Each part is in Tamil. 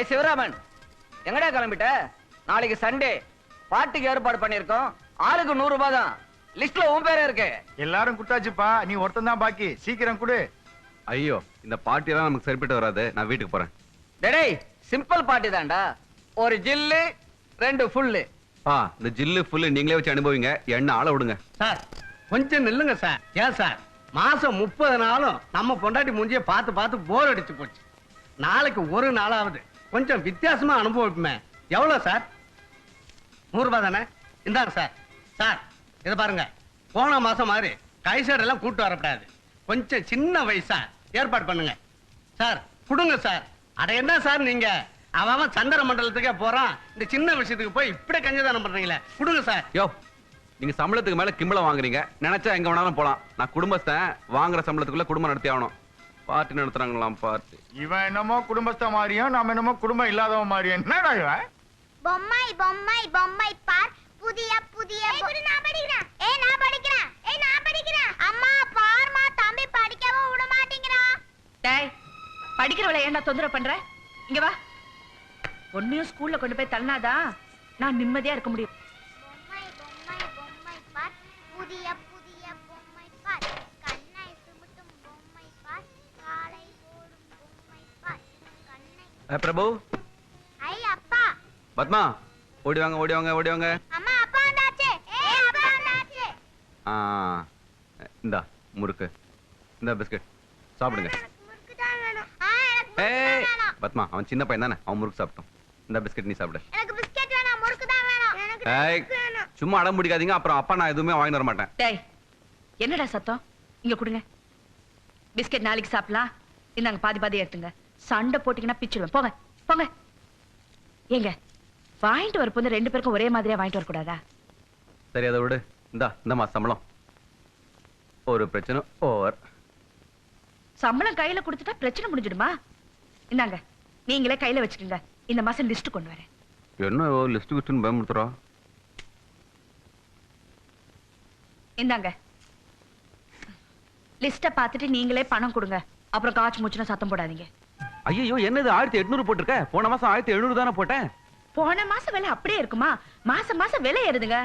டேய் சிவராமன், எங்கடா கிளம்பிட்ட? நாளைக்கு சண்டே, பாட்டுக்கு ஏற்பாடு பண்ணிருக்கோம். ஆளுக்கு 100 ரூபாய் தான். லிஸ்ட்ல உன் பேரே இருக்கு. எல்லாரும் குட்டாச்சுப்பா, நீ ஒருத்தன் தான் பாக்கி. சீக்கிரம் குடு. ஐயோ, இந்த பார்ட்டி எல்லாம் நமக்கு சரிப்பட்டு வராது. நான் வீட்டுக்கு போறேன். டேய் சிம்பிள் பார்ட்டி தான்டா. ஒரு ஜில்லு 2 ஃபுல்லு. இந்த ஜில்லு ஃபுல்லு நீங்களே வச்சு அனுபவிங்க. என்ன ஆள விடுங்க சார். கொஞ்சம் நில்லுங்க சார். ஏன் சார், மாசம் 30 நாளும் நம்ம பொண்டாட்டி மூஞ்சிய பார்த்து பார்த்து போர் அடிச்சு போச்சு. நாளைக்கு ஒரு நாளாவது கொஞ்சம் வித்தியாசமா அனுபவிப்போமே. எவ்வளவு சார்? 100 ரூபாய் தானே? இந்தாங்க சார். சார் இதை பாருங்க, போன மாசம் மாதிரி கைசைடு எல்லாம் கூட்டு வரப்படாது. கொஞ்சம் சின்ன வயசா ஏற்பாடு பண்ணுங்க சார். கொடுங்க சார். அட என்ன சார் நீங்க, அவன் சந்திர மண்டலத்துக்கே போறான், இந்த சின்ன விஷயத்துக்கு போய் இப்படி கஞ்சதானம் பண்றீங்களே. கொடுங்க சார். யோ, நீங்க சம்பளத்துக்கு மேல கிம்பளம் வாங்குறீங்க. நினைச்சா எங்க வேணாலும் போலாம். நான் குடும்பஸ்தன், வாங்குற சம்பளத்துக்குள்ள குடும்பம் நடத்தி ஆகணும். பார்ட்டி நடத்துறாங்களாம் பார்ட்டி. இவன் என்னமோ குடும்பஸ்த மாதிரியும், நாம என்னமோ குடும்பம் இல்லாதவன் மாதிரியும். என்னடா இவன்? பொம்மை பொம்மை பொம்மை பார், புதிய புதிய. நான் படிக்கிறேன். நான் படிக்கிறேன். நான் படிக்கிறேன். அம்மா பாருமா, தம்பி படிக்கவும் விட மாட்டேங்கிறான். டேய், படிக்கிறவளை ஏன்டா தொந்தரவு பண்ற? இங்க வா. ஒன்னையும் ஸ்கூல்ல கொண்டு போய் தள்ளினாதான் நான் நிம்மதியா இருக்க முடியும். பொம்மை பொம்மை பொம்மை பார், புதிய புதிய பொம்மை பார், கண்ணை சுமுட்டும் பொம்மை பார், காலை ஓடும் பொம்மை பார், கண்ணை. பிரபு. ஐ அப்பா. பத்மா, ஓடி வாங்க ஓடி வாங்க ஓடி வாங்க. அம்மா அப்பா வந்தாச்சு. அப்பா வந்தாச்சு. இந்தா முறுக்கு, இந்த பிஸ்கட் சாப்பிடுங்க. முறுக்கு தான் வேணும். ஏய் பத்மா, அவன் சின்ன பையன் தானே, அவன் முறுக்கு சாப்பிட்டோம். இந்த பிஸ்கட் நீ சாப்பிடு. எனக்கு பிஸ்கட் வேணாம், முறுக்கு தான் வேணும். எனக்கு ஏய் வேணும். சும்மா அடம் பிடிக்காதீங்க. அப்புறம் அப்பா நான் எதுவுமே வாங்கி வர மாட்டேன். டேய், என்னடா சத்தம்? இங்க கொடுங்க. பிஸ்கட் நாளைக்கு சாப்பிடலாம். இந்தாங்க பாதி பாதி எடுத்துங்க. சண்டை போட்டீங்கன்னா பிச்சிடுவேன். போங்க போங்க. ஏங்க, வாங்கிட்டு வரப்போ 2 பேருக்கும் ஒரே மாதிரியா வாங்கிட்டு வரக்கூடாதா? சரி, அதை விடு. இந்த மாசம் சம்பளம். ஒரு பிரச்சனை ஓவர். சம்பளம் கையில கொடுத்துட்டா பிரச்சனை முடிஞ்சிடுமா? இந்தாங்க, நீங்களே கையில வச்சுக்கோங்க. இந்த மாசம் லிஸ்ட் கொண்டு வரேன். என்ன லிஸ்ட் கிஸ்ட்னு பயமுறுத்துறா? இந்தாங்க லிஸ்ட பார்த்துட்டு நீங்களே பணம் கொடுங்க. அப்புறம் காய்ச்சி மூச்சுனா சத்தம் போடாதீங்க. ஐயோ, என்னது 1800 போட்டிருக்க? போன மாசம் 1700 தானே போட்டேன். போன மாசம் விலை அப்படியே இருக்குமா? மாசம் மாசம் விலை ஏறுதுங்க.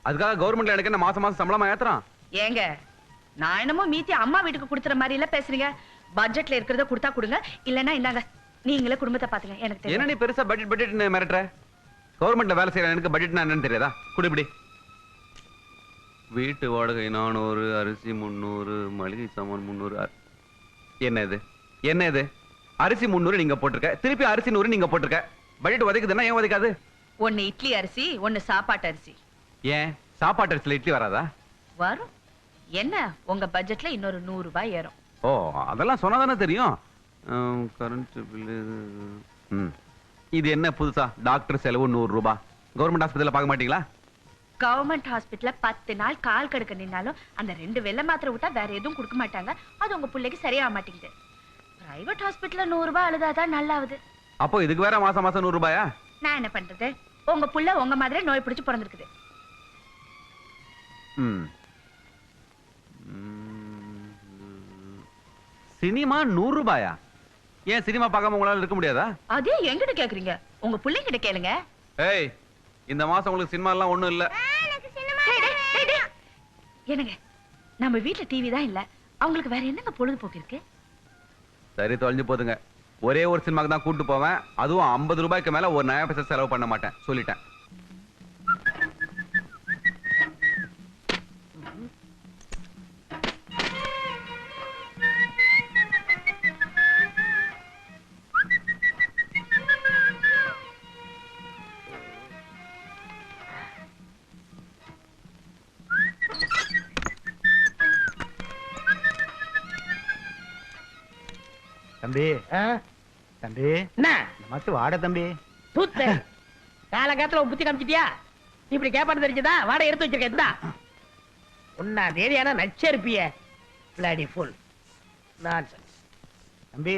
அதுக்காக கவர்மெண்ட்ல எனக்கு என்ன மாசம் மாசம் சம்பளமா ஏத்துறான்? ஏங்க, நான் என்னமோ மீத்தி அம்மா வீட்டுக்கு கொடுத்துற மாதிரி இல்ல பேசுறீங்க. பட்ஜெட்ல இருக்கிறத கொடுத்தா கொடுங்க, இல்லன்னா இந்தாங்க நீங்களே குடும்பத்தை பாத்துங்க. எனக்கு தெரியும். என்ன நீ பெருசா பட்ஜெட் மிரட்டுற? கவர்மெண்ட்ல வேலை செய்யற எனக்கு பட்ஜெட்னா என்னன்னு தெரியாதா? குடு இப்படி. வீட்டு வாடகை 400, அரிசி 300, மளிகை சாமான் 300. என்ன இது என்ன இது? அரிசி 300 நீங்க போட்டிருக்க, திருப்பி அரிசி 100 நீங்க போட்டிருக்க. பட்ஜெட் உதைக்குதுன்னா ஏன் உதைக்காது? ஒன்னு இட்லி அரிசி, ஒன்னு சாப்பாட்டு அரிசி. ஏன் சாப்பாட்டு அரிசில இட்லி வராதா? வரும். என்ன உங்க பட்ஜெட்ல இன்னொரு 100 ரூபாய் ஏறும். ஓ, அதெல்லாம் சொன்னாதானே தெரியும். Current bill. இது என்ன புதுசா? டாக்டர் செலவு 100 ரூபாய். கவர்மெண்ட் ஹாஸ்பிட்டல்ல பார்க்க மாட்டீங்களா? கவர்மெண்ட் ஹாஸ்பிட்டல்ல 10 நாள் கால் கடுக்க நின்னாலும் அந்த 2 வெள்ளை மாத்திரை விட்டா வேற எதுவும் கொடுக்க மாட்டாங்க. அது உங்க பிள்ளைக்கு சரியாக மாட்டேங்குது. பிரைவேட் ஹாஸ்பிட்டல்ல 100 ரூபாய் அழுதாதான் நல்லாவுது. அப்போ இதுக்கு வேற மாசம் மாசம் 100 ரூபாயா? நான் என்ன பண்றது? உங்க புள்ள உங்க மாதிரி நோய் பிடிச்சு பிறந்திருக்குது. சினிமா 100 ரூபாயா? ஏன் சினிமா பார்க்காம உங்களால இருக்க முடியாதா? அதே எங்கிட்ட கேக்குறீங்க? உங்க பிள்ளைங்கிட்ட கேளுங்க. ஏய், இந்த மாசம் உங்களுக்கு சினிமா எல்லாம் ஒண்ணும் இல்ல. என்னங்க, நம்ம வீட்டுல டிவி தான் இல்ல, அவங்களுக்கு வேற என்னங்க பொழுதுபோக்கு இருக்கு? சரி, தொலைஞ்சு போதுங்க. ஒரே ஒரு சினிமாக்கு தான் கூட்டு போவேன். அதுவும் 50 ரூபாய்க்கு மேல ஒரு நயா பைசா செலவு பண்ண மாட்டேன், சொல்லிட்டேன். தம்பி தம்பி, என்ன மத்து வாட தம்பி. தூத்து காலகாலத்துல புத்தி காமிச்சிட்டியா? இப்படி கேப்பாடு தெரிஞ்சதா? வாடகை எடுத்து வச்சிருக்கா? 1ஆம் தேதி ஆனா நச்சரிப்பிய பிளாடி ஃபுல் நான்சென்ஸ். தம்பி,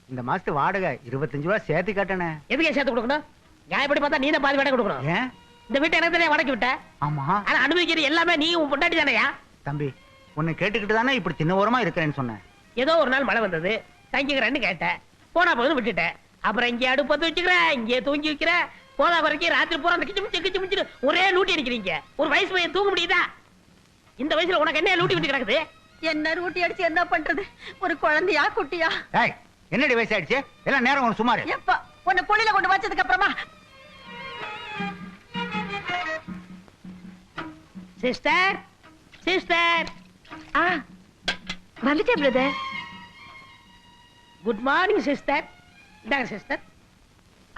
இந்த மாசத்து வாடகை 25 ரூபாய் சேர்த்து கட்டணே. எதுக்கே சேர்த்து கொடுக்கணும்? நியாயப்படி பார்த்தா நீ தான் பாதி வாடகை கொடுக்கணும். ஏன்? இந்த வீட்டை எனக்கு தானே வாடகை விட்ட? ஆமா. ஆனா அனுபவிக்கிறது எல்லாமே நீ உன் பொண்டாட்டி தானையா? தம்பி, உன்னை கேட்டுக்கிட்டு தானே இப்படி சின்ன ஓரமா இருக்கிறேன்னு சொன்னேன். ஏதோ ஒரு நாள் மழை வந்தது, தங்கிக்கிறேன்னு கேட்டேன். போனா போதும் விட்டுட்டேன். அப்புறம் இங்கே அடுப்பத்து வச்சுக்கிறேன், இங்கே தூங்கி வைக்கிறேன். போதா வரைக்கும் ராத்திரி பூரா அந்த கிச்சு மிச்சு ஒரே லூட்டி அடிக்கிறீங்க. ஒரு வயசு பையன் தூங்க முடியுதா? இந்த வயசுல உனக்கு என்ன லூட்டி விட்டு கிடக்குது? என்ன ரூட்டி அடிச்சு என்ன பண்றது? ஒரு குழந்தையா குட்டியா? ஏய் என்னடி வயசாயிடுச்சு? எல்லாம் நேரம் உனக்கு சுமாரு. எப்ப உன்னை குழியில கொண்டு வச்சதுக்கு அப்புறமா? Sister, sister. வந்துட்டேன் பிரதர். Good morning sister. இந்தாங்க சிஸ்டர்.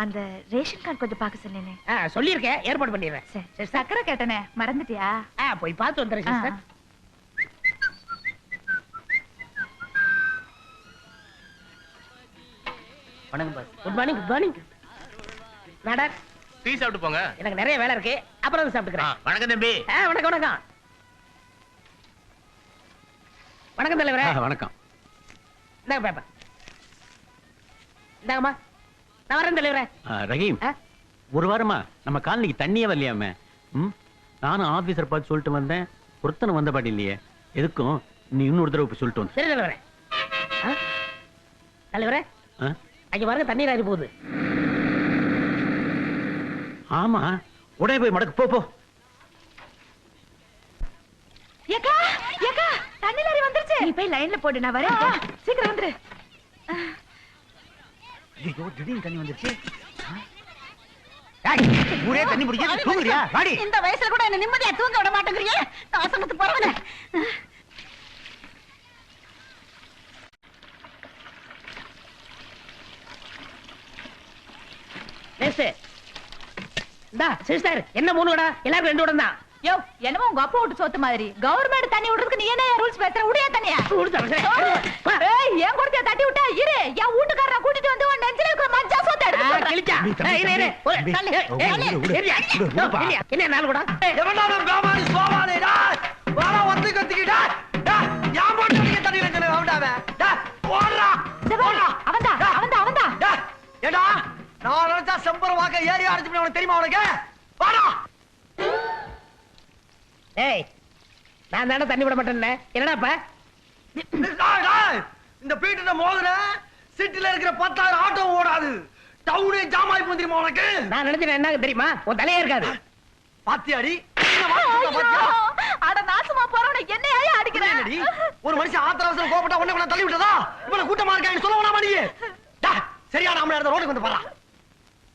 அந்த ரேஷன் கார்டு கொஞ்சம் பார்க்க சொன்னேனே. சொல்லியிருக்கேன், ஏற்பாடு பண்ணிடுறேன். சரி, சக்கரை கேட்டனே மறந்துட்டியா? போய் பார்த்து வந்துடுறேன் சிஸ்டர். வணக்கம் boss. Good morning, good morning. Madam tea சாப்பிட்டு போங்க. எனக்கு நிறைய வேலை இருக்கு, அப்புறம் வந்து சாப்பிட்டுக்கிறேன். வணக்கம் தம்பி. வணக்கம் வணக்கம். வணக்கம் தலைவரே. வணக்கம். இந்தாங்க பேப்பர். இந்தாங்கம்மா. நான் வரேன் தலைவரே. ரஹீம், ஒரு வாரமா நம்ம காலனிக்கு தண்ணியே வரலையாமே. நானும் ஆபீசர் பார்த்து சொல்லிட்டு வந்தேன், ஒருத்தனை வந்த பாட்டு இல்லையே. எதுக்கும் நீ இன்னொரு தடவை போய் சொல்லிட்டு வந்து. சரி தலைவரே. தலைவரே அங்க பாருங்க, தண்ணீர் ஆறி போகுது. ஆமா, உடனே போய் மடக்கு போ போ. ஏக்கா ஏக்கா தண்ணி லாரி வந்துருச்சு. நீ போய் லைன்ல போடு, நான் வரேன். சீக்கிரம் வந்துரு. ஐயோ திடீர்னு தண்ணி வந்துருச்சு. ஊரே தண்ணி பிடிக்க தூங்குறியா? வாடி. இந்த வயசுல கூட என்ன நிம்மதியா தூங்க விட மாட்டேங்கிறீங்க. நாசனத்து போறவனே. சிஸ்டர், என்ன 3 வடை? எல்லாரும் 2 வடை தான். யோ, என்னமோ உங்க அப்பா விட்டு சோத்து மாதிரி. கவர்மெண்ட் தண்ணி விடுறதுக்கு நீ என்ன ரூல்ஸ் பேசுற? உடையா தண்ணியா? ஏய், ஏன் கொடுத்தியா தட்டி விட்டா? இரு, என் வீட்டுக்காரரை கூட்டிட்டு வந்து உன் நெஞ்சில இருக்கிற மஞ்சா சோத்தை எடுத்து கிழிச்சா. என்ன 4 வடை? எவனாலும் காமாரி சோவானேடா. வாடா வந்து கத்திக்கிடா. டா, யான் போட்டு அடிக்க தண்ணில ஜன அவடாவே. டா, ஓடுறா. ஓடுறா. அவன்தா. டா, ஏடா, நான் நினைச்சா செம்பர வாக்க ஏறி அடிச்சு உனக்கு தெரியுமா உனக்கு? வாடா. ஏய், நான் தானே தண்ணி விட மாட்டேன். என்னடாப்பா? டேய், டேய், இந்த பீட்டை மோதுற சிட்டில இருக்கிற 10,000 ஆட்டோ ஓடாது. டவுனே ஜாம் ஆயி போந்திருமா உனக்கு? நான் நினைச்சேன் என்ன தெரியுமா, உன் தலையே இருக்காது. பாத்தியாடி? அட நாசமா போறவன என்னையா அடிக்கிறேன்? என்னடி? ஒரு மனுஷன் ஆத்திர அவசரம் கோபப்பட்டா உன்னை கொண்டு தள்ளி விட்டதா? இவ்வளவு கூட்டமா இருக்கான்னு சொல்ல வேணாமா நீ? டா, சரியா நாம இடத்துல ரோட்டுக்கு வந்து பாறா.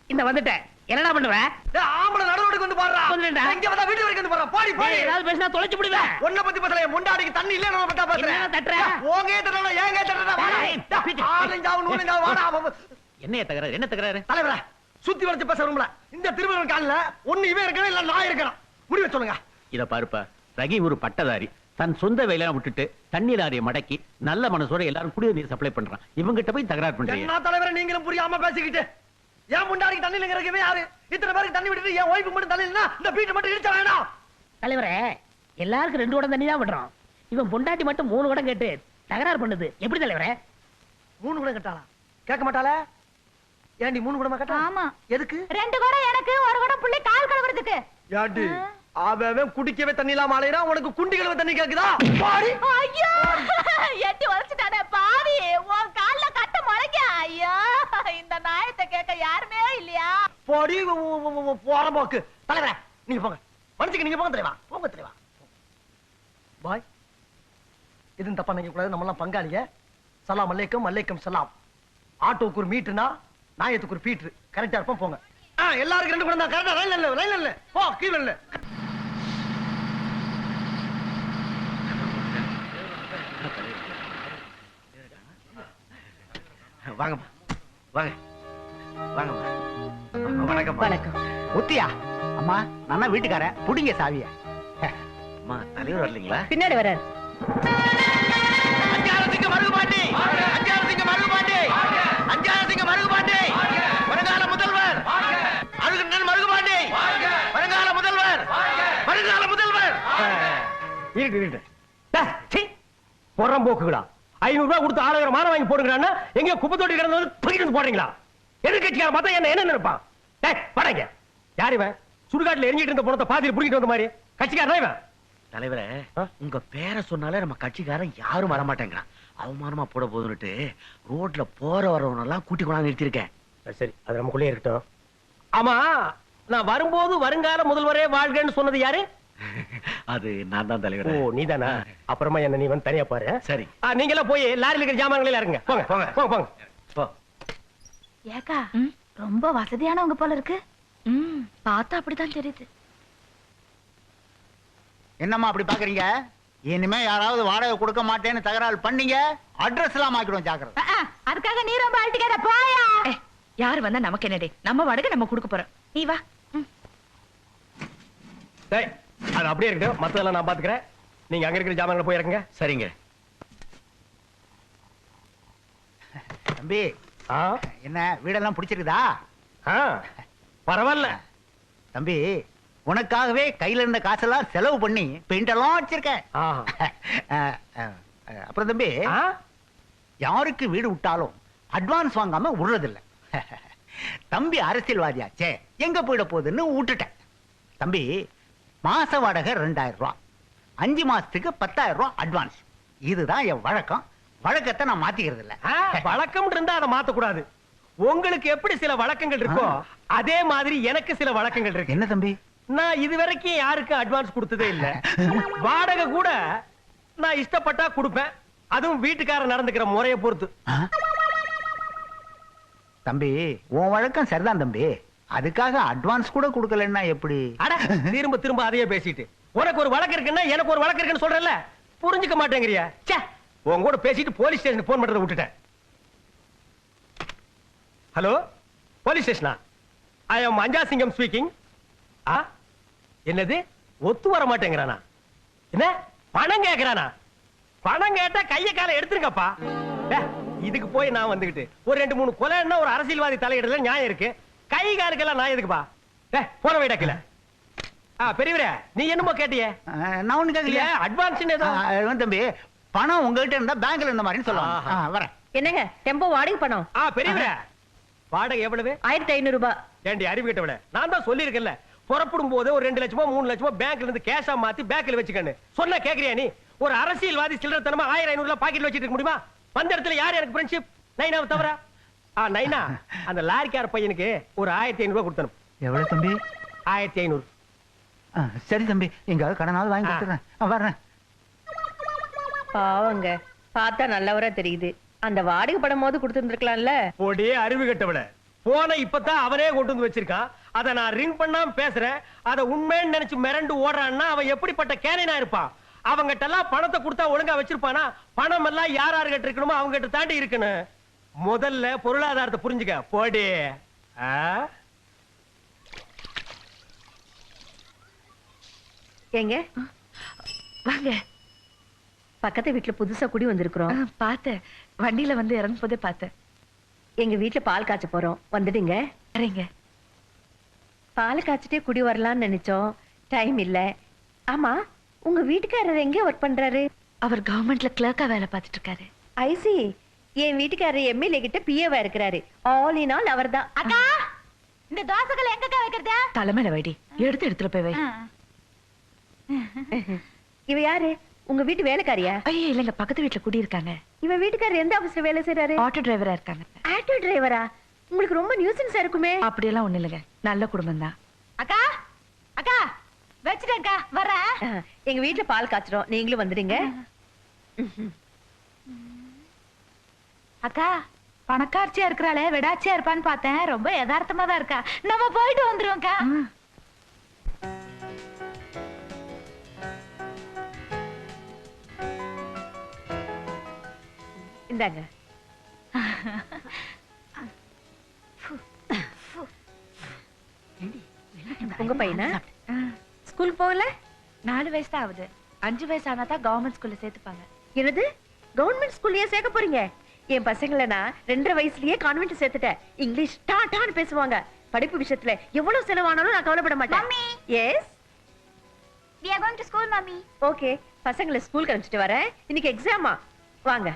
இந்த வந்துட்டேன். என்னடா பண்ணுவ? டேய், ஆம்பள நடு ரோட்டுக்கு வந்து பாறா. வந்துடா. இங்க வந்தா வீட்டு வரைக்கும் வந்து பாறா. போடி போடி. ஏதாவது பேசினா தொலைச்சு விடுவேன். உன்னை பத்தி பத்தல, என் முண்டாடிக்கு தண்ணி இல்ல நம்ம பத்தா பேசுறேன். என்னடா தட்டுற? ஓங்கே தட்டறடா, ஏங்கே தட்டறடா? வாடா. ஆலஞ்சாவு நூலஞ்சாவு வாடா. என்ன தகராறு? என்ன தகராறு? தலைவரே, சுத்தி வளைச்சு பேசறோம்ல. இந்த திருவள்ளுவர் கால்ல ஒண்ணு இவன் இருக்கணும், இல்ல நான் இருக்கணும். முடிவு சொல்லுங்க. இத பாருப்பா, ரஹீம் ஒரு பட்டதாரி. தன் சொந்த வேலையை விட்டுட்டு தண்ணி லாரியை மடக்கி நல்ல மனசோட எல்லாரும் குடிய நீர் சப்ளை பண்றான். இவங்கிட்ட போய் தகராறு பண்றீங்க. என்ன தலைவரே, நீங்களும் புரியாம பேசிக்கிட்டு. ஏன் முண்டாடிக்கு தண்ணி இல்லங்கிறவே யாரு? இத்தனை பேருக்கு தண்ணி விட்டுட்டு என் ஒய்ஃபுக்கு மட்டும் தண்ணி இல்லைன்னா இந்த பீட்டை மட்டும் இடிச்ச வேணாம். தலைவரே, எல்லாருக்கும் 2 வடை தண்ணி தான் விடுறோம். இவன் பொண்டாட்டி மட்டும் 3 வடை கேட்டு தகராறு பண்ணுது. எப்படி தலைவரே? 3 கூட கேட்டாளா? கேட்க மாட்டாளா? ஏண்டி 3 கூடமா கேட்டா? ஆமா. எதுக்கு? 2 கூட எனக்கு, 1 கூட புள்ளை கால் கழுவுறதுக்கு. யாண்டி அவன் குடிக்கவே தண்ணி இல்லாம அலையறான், உனக்கு குண்டி கழுவ தண்ணி கேக்குதா? பாடி. ஐயோ, எட்டி வளைச்சிட்டானே பாவி. உன் கால்ல கட்ட முளைக்க. ஐயோ, இந்த நாயத்தை கேட்க யாருமே இல்லையா? பாடி போற போக்கு. தலைவரே, நீங்க போங்க. மனுஷங்க நீங்க போங்க தலைவா. போங்க தலைவா. பாய். எதுவும் தப்பா நினைக்க கூடாது, நம்ம எல்லாம் பங்காளிங்க. சலாம் அலைக்கும், அலைக்கும் சலாம். ஆட்டோக்கு ஒரு மீட்டர்னா நாயத்துக்கு ஒரு பீட்டர். கரெக்டா இருப்போம், போங்க. எல்லாருக்கும் 2 கூட தான். கரெக்டா லைன்ல இல்ல. போ கீழ இல்ல. வாங்கம்மா, வாங்க வாங்கம்மா. வணக்கம். வணக்கம். ஒத்தியா? அம்மா, நான் வீட்டுக்காரன். புடிங்க சாவிய. அம்மா, தலைவர் வரலீங்களா? பின்னாடி வராரு. அஞ்சாரத்துக்கு மருகுபாண்டி, அஞ்சாரத்துக்கு மருகுபாண்டி, அஞ்சாரத்துக்கு மருகுபாண்டி, வருங்கால முதல்வர் அருகண்ணன் மருகுபாண்டி, வருங்கால முதல்வர், வருங்கால முதல்வர். இருக்கு போக்குகளா 500 ரூபாய் கொடுத்து ஆளுநர் மானம் வாங்கி போடுங்கிறான்னா எங்க குப்பை தொட்டி கிடந்து வந்து தூக்கிட்டு போடுறீங்களா? எதிர்கட்சிக்கார பார்த்தா என்ன நினைப்பான்? படங்க யார் இவன்? சுடுகாட்டுல எரிஞ்சிட்டு இருந்த பணத்தை பாதியில் புடிக்கிட்டு வந்த மாதிரி கட்சிக்காரன் இவன். தலைவரே, உங்க பேரை சொன்னாலே நம்ம கட்சிக்காரன் யாரும் வரமாட்டேங்கிறான். அவமானமா போட போதுன்னுட்டு ரோட்ல போற வரவனெல்லாம் கூட்டி கொண்டாந்து நிறுத்திருக்கேன். சரி அது நமக்குள்ளே இருக்கட்டும். ஆமா, நான் வரும்போது வருங்கால முதல்வரே வாழ்கன்னு சொன்னது யாரு? அது நான் தான் தலைவர். ஓ நீதானா? அப்புறமா என்ன நீ வந்து தனியா பாரு. சரி. நீங்க எல்லாம் போய் லாரில இருக்கிற ஜாமான்களை இறங்குங்க. போங்க போங்க போங்க போங்க. போ. ஏக்கா ரொம்ப வசதியானவங்க போல இருக்கு. பார்த்தா அப்படிதான் தெரியுது. என்னம்மா அப்படி பாக்குறீங்க? இனிமே யாராவது வாடகை கொடுக்க மாட்டேன்னு தகராறு பண்ணீங்க, அட்ரஸ் எல்லாம் மாக்கிடுவோம், ஜாக்கிரதை. அதுக்காக நீ ரொம்ப அழட்டிக்காத, போயா. யாரு வந்தா நமக்கு என்னடே? நம்ம வாடகை நம்ம கொடுக்க போறோம். நீ வா. டேய், அது அப்படியே இருக்கட்டும். மத்ததெல்லாம் நான் பாத்துக்கிறேன். நீங்க அங்க இருக்கிற ஜாமான்களை போய் இறங்குங்க. சரிங்க. தம்பி, என்ன வீடெல்லாம் பிடிச்சிருக்குதா? பரவாயில்ல தம்பி, உனக்காகவே கையில இருந்த காசெல்லாம் செலவு பண்ணி பெயிண்ட் எல்லாம் வச்சிருக்கேன். அப்புறம் தம்பி, யாருக்கு வீடு விட்டாலும் அட்வான்ஸ் வாங்காம விடுறதில்ல. தம்பி அரசியல்வாதியாச்சே, எங்க போயிட போகுதுன்னு விட்டுட்டேன். தம்பி, மாச வாடகை 2000 ரூபாய், 5 மாசத்துக்கு 10,000 ரூபாய் அட்வான்ஸ். இதுதான் என் வழக்கம். வழக்கத்தை நான் மாத்திக்கிறது இல்ல. வழக்கம் இருந்தா அதை மாத்தக்கூடாது. உங்களுக்கு எப்படி சில வழக்கங்கள் இருக்கோ அதே மாதிரி எனக்கு சில வழக்கங்கள் இருக்கு. என்ன தம்பி? நான் இதுவரைக்கும் யாருக்கும் அட்வான்ஸ் கொடுத்ததே இல்ல. வாடகை கூட நான் இஷ்டப்பட்டா கொடுப்பேன். அதுவும் வீட்டுக்காரர் நடந்துக்கிற முறையை பொறுத்து. தம்பி, உன் வழக்கம் சரிதான் தம்பி. அதுக்காக அட்வான்ஸ் கூட கொடுக்கலன்னா எப்படி? அட, திரும்ப திரும்ப அதையே பேசிட்டு உனக்கு ஒரு வழக்கு இருக்குன்னா எனக்கு ஒரு வழக்கு இருக்குன்னு சொல்றல, புரிஞ்சுக்க மாட்டேங்கிறியா? ச்சே, உன் கூட பேசிட்டு போலீஸ் ஸ்டேஷன் போன் பண்றதை விட்டுட்டேன். ஹலோ, போலீஸ் ஸ்டேஷனா? I am Anjasingam speaking. என்னது ஒத்து வர மாட்டேங்கிறானா? என்ன பணம் கேக்குறானா? பணம் கேட்டா கைய கால எடுத்துருங்கப்பா. இதுக்கு போய் நான் வந்துகிட்டு ஒரு 2-3 கொலைன்னா ஒரு அரசியல்வாதி தலையிடல நியாயம் இருக்கு. கை காலுக்கெல்லாம் நான் எதுக்குப்பா? போன வைடக்கல. பெரியவரே, நீ என்னமோ கேட்டியே? நான் ஒண்ணு கேட்கலையா? அட்வான்ஸ் தம்பி, பணம் உங்ககிட்ட இருந்தா பேங்க்ல இருந்த மாதிரி சொல்லலாம். வரேன். என்னங்க டெம்போ வாடகை பணம்? பெரியவரே, வாடகை எவ்வளவு? 1500 ரூபாய். ஏண்டி அறிவு கிட்டவள, நான் தான் சொல்லியிருக்கேன்ல, புறப்படும் போது ஒரு 2 லட்சமோ 3 லட்சமோ பேங்க்ல இருந்து கேஷா மாத்தி பேங்க்ல வச்சுக்கன்னு சொன்னா கேக்குறியா நீ? ஒரு அரசியல்வாதி சில்லறத்தனமா 1000-500 பாக்கெட்ல வச்சிட்டு இருக்க முடியுமா? வந்த இடத்துல யார் எனக்கு ஃப்ரெண்ட்ஷிப்? நைனாவை தவிர. நைனா, அந்த லாரிக்கார பையனுக்கு ஒரு 1500 ரூபாய் கொடுத்தனும். எவ்வளவு தம்பி? 1500. சரி தம்பி, எங்காவது கடனாவது வாங்கி கொடுத்துறேன். வர்றேன். பாவங்க, பார்த்தா நல்லவரா தெரியுது. அந்த வாடகை படம் போது கொடுத்துருந்துருக்கலாம்ல. போடே அறிவு கட்டவள, போன இப்பதான் அவனே கொண்டு வந்து வச்சிருக்கான். அத நான் ரிங் பண்ணாம பேசுறேன். அத உண்மைன்னு நினைச்சு மிரண்டு ஓடுறான்னா அவன் எப்படிப்பட்ட கேனைனா இருப்பான்? அவங்கிட்ட எல்லாம் பணத்தை கொடுத்தா ஒழுங்கா வச்சிருப்பானா? பணம் எல்லாம் யார் யாரு கிட்ட இருக்கணுமோ அவங்க கிட்ட தாண்டி இருக்கணும். முதல்ல பொருளாதாரத்தை புரிஞ்சுக்க. போடே. ஏங்க வாங்க. பக்கத்து வீட்டுல புதுசா குடி வந்திருக்கிறோம். பார்த்தேன், வண்டியில வந்து இறங்கும் போதே பார்த்தேன். எங்க வீட்டுல பால் காய்ச்ச போறோம், வந்துடுங்க. சரிங்க. பால் காய்ச்சிட்டே குடி வரலாம்னு நினைச்சோம், டைம் இல்ல. ஆமா, உங்க வீட்டுக்காரர் எங்க ஒர்க் பண்றாரு? அவர் கவர்மெண்ட்ல கிளர்க்கா வேலை பார்த்துட்டு இருக்காரு. ஐசி, என் வீட்டுக்காரர் எம்எல்ஏ கிட்ட பிஏவா இருக்கிறாரு. ஆல் இன் ஆல் அவர் தான். அக்கா, இந்த தோசைகளை எங்கக்கா வைக்கிறது? தலைமையில வைடி, எடுத்துட்டு போய் வை. இவ யாரு? உங்க வீட்டு வேலைக்காரியா? ஐயோ இல்லங்க, பக்கத்து வீட்டுல குடி இருக்காங்க. இவ வீட்டுக்காரர் எந்த ஆபீஸ்ல வேலை செய்யறாரு? ஆட்டோ டிரைவரா இருக்காங்க. ஆட்டோ டிரைவரா? உங்களுக்கு ரொம்ப நியூசன்ஸா இருக்குமே. அப்படி எல்லாம் ஒண்ணு இல்லங்க, நல்ல குடும்பம் தான். அக்கா, அக்கா வச்சிட்டேன்க்கா, வரேன். எங்க வீட்டுல பால் காய்ச்சறோம், நீங்களும் வந்துடுங்க. அக்கா, பணக்காட்சியா இருக்கிறாளே விடாச்சியா இருப்பான்னு பார்த்தேன். ரொம்ப யதார்த்தமா தான் இருக்கா. நம்ம போயிட்டு வந்துருவோம்க்கா. இந்தாங்க. உங்க பையனா? ஸ்கூல் போகல? 4 வயசு தான் ஆகுது. 5 வயசு ஆனா தான் கவர்மெண்ட் ஸ்கூல்ல சேர்த்துப்பாங்க. என்னது, கவர்மெண்ட் ஸ்கூல்லயே சேர்க்க போறீங்க? என் பசங்களை நான் 2.5 வயசுலயே கான்வென்ட் சேர்த்துட்டேன். இங்கிலீஷ் டாட்டான்னு பேசுவாங்க. படிப்பு விஷயத்துல எவ்வளவு செலவானாலும் நான் கவலைப்பட மாட்டேன். Mummy. Yes, we are going to school, mummy. Okay, பசங்களை ஸ்கூல் அனுப்பிச்சிட்டு வரேன். இன்னைக்கு எக்ஸாமா? வாங்க.